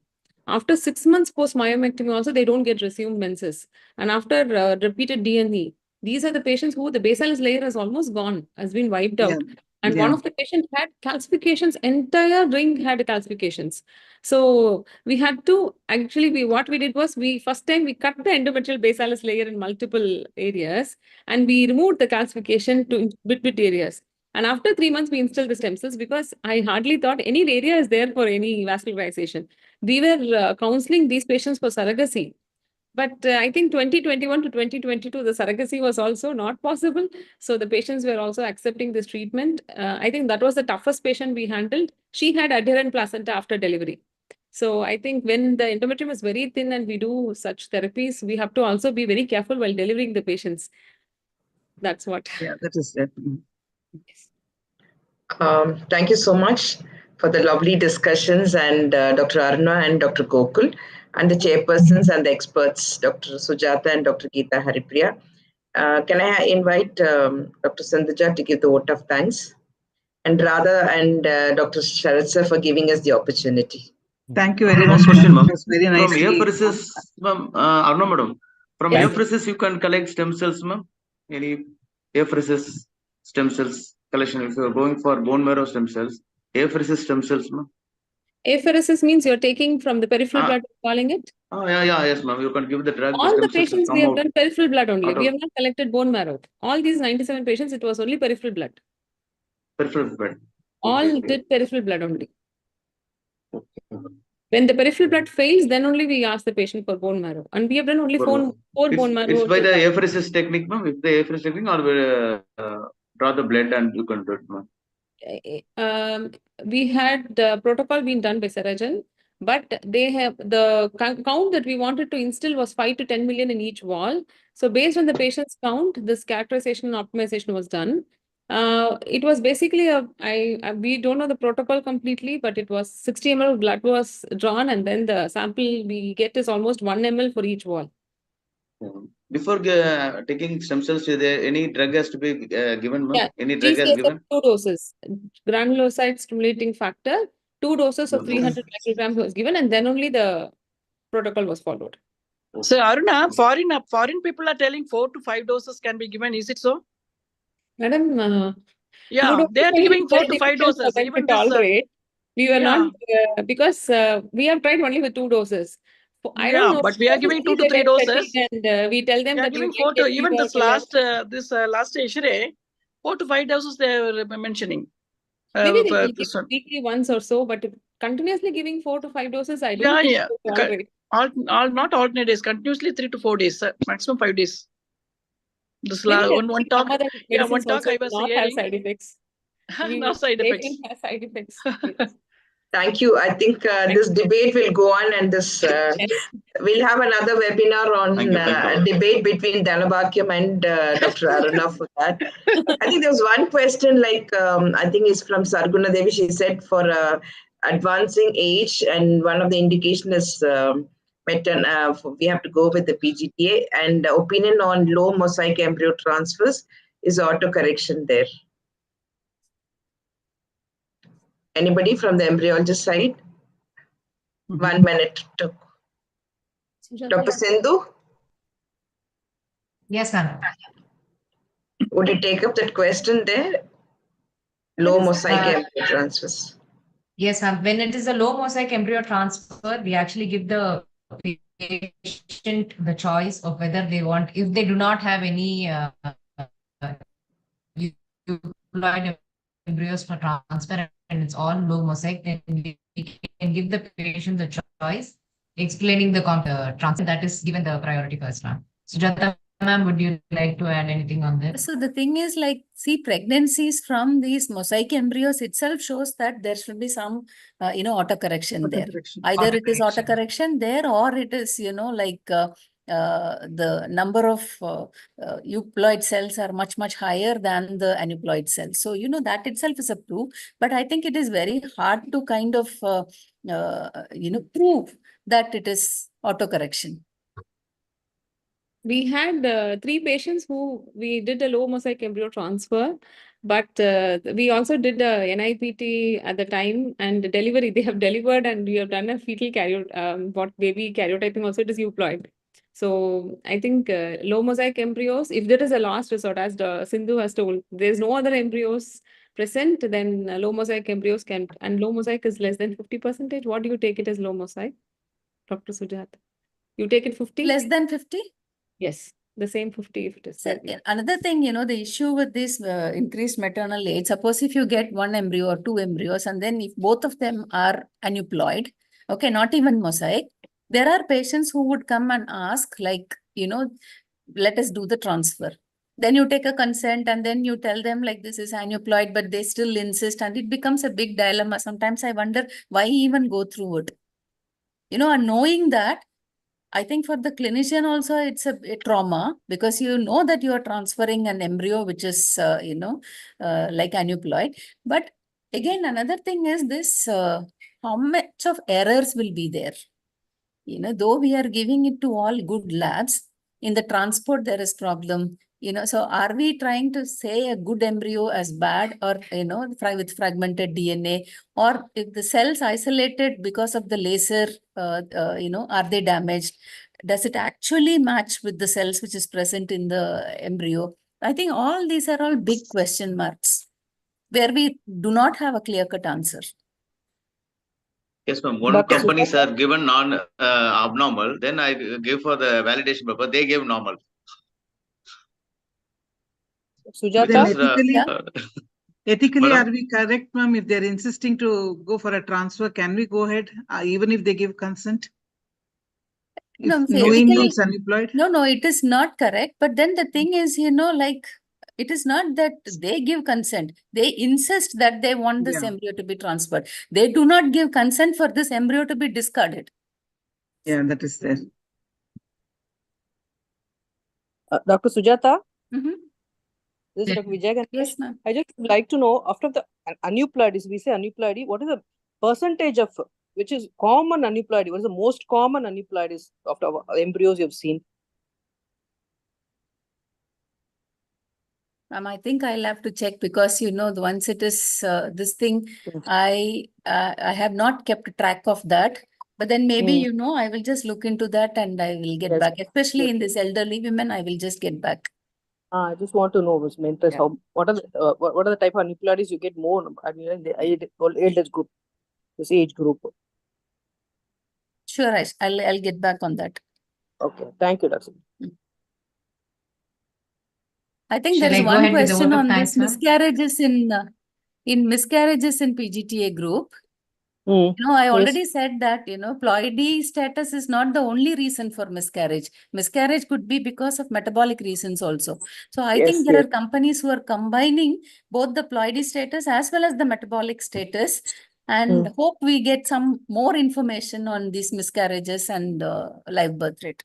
After 6 months post myomectomy also, they don't get resumed menses. And after repeated DNE, these are the patients who the basalis layer has almost gone, has been wiped out. And one of the patients had calcifications, entire ring had calcifications. So we had to actually, what we did was, first time we cut the endometrial basalis layer in multiple areas and we removed the calcification to bit areas. And after 3 months, we installed the stem cells because I hardly thought any area is there for any vascularization. We were counseling these patients for surrogacy. But I think 2021 to 2022, the surrogacy was also not possible. So the patients were also accepting this treatment. I think that was the toughest patient we handled. She had adherent placenta after delivery. So I think when the endometrium is very thin and we do such therapies, we have to also be very careful while delivering the patients. That's what. Yeah, that is it. Thank you so much for the lovely discussions, and Dr. Aruna and Dr. Gokul, and the chairpersons and the experts, Dr. Sujata and Dr. Geeta Haripriya. Can I invite Dr. Sandhya to give the vote of thanks? And Radha and Dr. Sharad sir for giving us the opportunity. Thank you very One much. question, ma'am. It was very From nicely. apheresis, ma'am, Aruna madam, from Yes. apheresis you can collect stem cells, ma'am. Any apheresis stem cells collection, if you are going for bone marrow stem cells, apheresis stem cells, ma'am. Apheresis means you're taking from the peripheral blood, calling it? Yes, ma'am. You can give the drug, the All stem the cells will patients we come have out. done peripheral blood only. Out We of have not collected bone marrow. All these 97 patients, it was only peripheral blood. peripheral blood. All did peripheral blood only. When the peripheral blood fails, then only we ask the patient for bone marrow. And we have done only four bone marrow. It's by the apheresis technique, ma'am. If the apheresis technique, or draw the blood and you can do it, ma'am. We had the protocol being done by Sarajan, but they have the count that we wanted to instill was 5 to 10 million in each wall. So based on the patient's count, this characterization and optimization was done. It was basically we don't know the protocol completely, but it was 60 ml of blood was drawn, and then the sample we get is almost 1 ml for each wall. Before taking stem cells, is there any drug has to be given, ma'am? Yeah, Any drug has GCSF given? 2 doses. Granulocyte stimulating factor, 2 doses of 300 micrograms was given, and then only the protocol was followed. So Aruna, foreign people are telling 4 to 5 doses can be given. Is it so? Madam, yeah, they are giving 4 to 5 doses. Even this, tolerate. We were not because we have tried only with 2 doses. I don't know. But we are giving 2 to 3 doses. And we tell them we are that giving 4 to even this last Eshre, 4 to 5 doses they are mentioning. Maybe they will give weekly once or so, but continuously giving 4 to 5 doses, I don't think so tolerate. Not alternate days, continuously 3 to 4 days, maximum 5 days. This one talk, one talk I was hearing. Side effects. No side effects. Side effects. Thank you. I think this debate will go on, and this we'll have another webinar on debate between Dhanabhagyam and Dr. Aruna for that. I think there was one question, like I think it's from Sarguna Devi. She said for advancing age, and one of the indication is we have to go with the PGTA, and opinion on low mosaic embryo transfers is autocorrection there. Anybody from the embryologist side? 1 minute. Dr. Sindhu? Yes, ma'am. Would you take up that question there? Low mosaic embryo transfers. Yes, ma'am. When it is a low mosaic embryo transfer, we actually give the patient the choice of whether they want, if they do not have any embryos for transfer and it's all low mosaic, then we can give the patient the choice, explaining the transfer that is given the priority first, ma'am. Sujata ma'am, would you like to add anything on this? So the thing is, like, see, pregnancies from these mosaic embryos itself shows that there should be some, autocorrection there. Either it is autocorrection there, or it is, the number of euploid cells are much, much higher than the aneuploid cells. So, that itself is a proof. But I think it is very hard to kind of, prove that it is autocorrection. We had 3 patients who we did a low mosaic embryo transfer, but we also did a NIPT at the time and delivery. They have delivered and we have done a fetal what baby karyotyping also, it is euploid. So I think low mosaic embryos, if there is a last resort, as Sindhu has told, there's no other embryos present, then low mosaic embryos can, and low mosaic is less than 50%. What do you take it as low mosaic, Dr. Sujata? You take it 50? Less than 50? Yes, the same 50 if it is. So another thing, the issue with this increased maternal age, suppose if you get 1 embryo or 2 embryos, and then if both of them are aneuploid, okay, not even mosaic, there are patients who would come and ask, like, let us do the transfer. Then you take a consent and then you tell them like this is aneuploid, but they still insist, and it becomes a big dilemma. Sometimes I wonder why even go through it. And knowing that, I think for the clinician also it's a trauma, because you know that you are transferring an embryo which is, like aneuploid. But again, another thing is this, how much of errors will be there? Though we are giving it to all good labs, in the transport there is problem. So are we trying to say a good embryo as bad, or, with fragmented DNA, or if the cells isolated because of the laser, are they damaged? Does it actually match with the cells which is present in the embryo? I think all these are all big question marks where we do not have a clear-cut answer. Yes, ma'am. One companies are given abnormal, then I give for the validation paper, they gave normal. Sujata? Ethically, Madam? are we correct, ma'am? If they're insisting to go for a transfer, can we go ahead, even if they give consent? No, knowingly it's unemployed? No, it is not correct. But then the thing is, like, it is not that they give consent. They insist that they want this embryo to be transferred. They do not give consent for this embryo to be discarded. Yeah, that is there. Dr. Sujata? This is Dr. Vijay. Yes, ma'am. I just would like to know, after the aneuploidy, we say aneuploidy, what is the percentage of, which is common aneuploidy? What is the most common aneuploidy of the embryos you've seen? I think I'll have to check, because once it is this thing, I have not kept track of that. But then maybe I will just look into that and I will get back. Especially in this elderly women, I will just get back. I just want to know, was my interest. How what are the type of aneuploidies you get more? I mean, in the age group, this age group. Sure, I'll get back on that. Okay, thank you, Dr. I think there is one question on this miscarriages in miscarriages in PGTA group. I already said that, ploidy status is not the only reason for miscarriage. Miscarriage could be because of metabolic reasons also. So I think there are companies who are combining both the ploidy status as well as the metabolic status, and hope we get some more information on these miscarriages and live birth rate.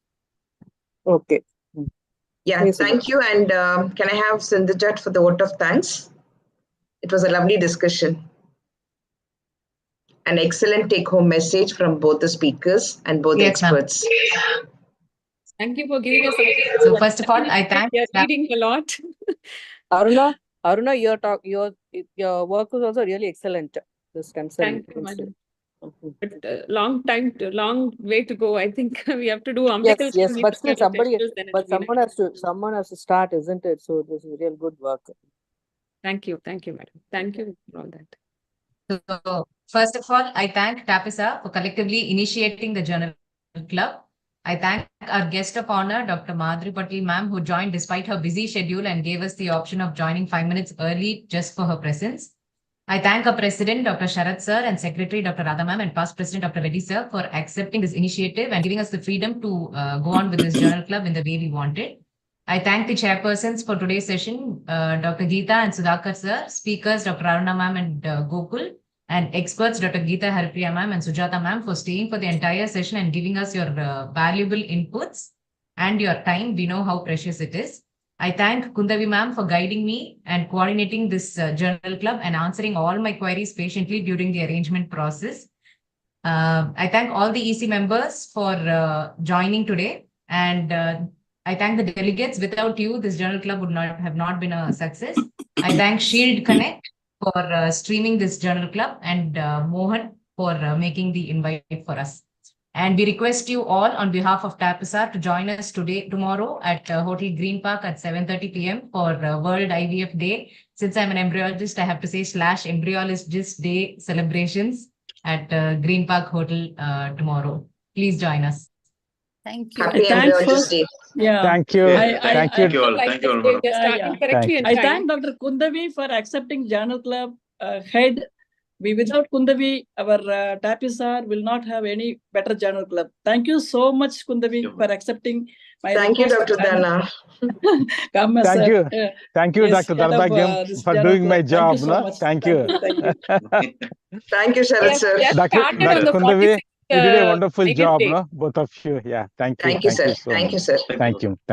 Okay. Yeah, thank you. And can I have Sindhujat for the vote of thanks? It was a lovely discussion. An excellent take-home message from both the speakers and both the experts. Thank you for giving us. So first of all, I thank. We are reading a lot. Aruna, your work was also really excellent. This stem cell. Thank you, madam. But long way to go. I think we have to do umbilical. Yes, but still someone has to start, isn't it? So this is real good work. Thank you, madam. Thank you for all that. So first of all, I thank TAPISAR for collectively initiating the journal club. I thank our guest of honor, Dr. Madhuri Patil ma'am, who joined despite her busy schedule and gave us the option of joining 5 minutes early just for her presence. I thank our President, Dr. Sharath sir, and Secretary, Dr. Radha ma'am, and past President, Dr. Reddy sir, for accepting this initiative and giving us the freedom to go on with this journal club in the way we wanted. I thank the chairpersons for today's session, Dr. Geeta and Sudhakar sir, speakers, Dr. Aruna ma'am and Gokul, and experts, Dr. Geeta Haripriya ma'am and Sujata ma'am, for staying for the entire session and giving us your valuable inputs and your time. We know how precious it is. I thank Kundavi ma'am for guiding me and coordinating this journal club and answering all my queries patiently during the arrangement process. I thank all the EC members for joining today, and I thank the delegates. Without you, this journal club would not have not been a success. I thank Shield Connect for streaming this journal club, and Mohan for making the invite for us. And we request you all on behalf of TAPISAR to join us tomorrow at Hotel Green Park at 7:30 p.m. for World IVF Day. Since I'm an embryologist, I have to say /Embryologist Day celebrations at Green Park Hotel tomorrow. Please join us. Thank you. Happy thank Embryologist first, Day. yeah. Thank you. Thank Thank you. all. Like Thank you all, this, madam. we are starting Yeah. correctly Thank in I time. thank Dr. Kundavi for accepting Journal Club head. Without Kundavi, our TAPISAR will not have any better Journal Club. Thank you so much, Kundavi, for accepting my Thank you, request. Dr. Dana. Come as Thank you. Thank you, yes, Dr. head of, Dardagam, this for Journal doing my Club. job. Thank you so No? much. Thank you. Thank you. Thank you, We Sharad have sir. just started on the Kundavi, 46th you did a wonderful IVF job, day. no? Both of you. Yeah. Thank you. Thank you, Thank sir. you so Thank you, much. sir. Thank you. Thank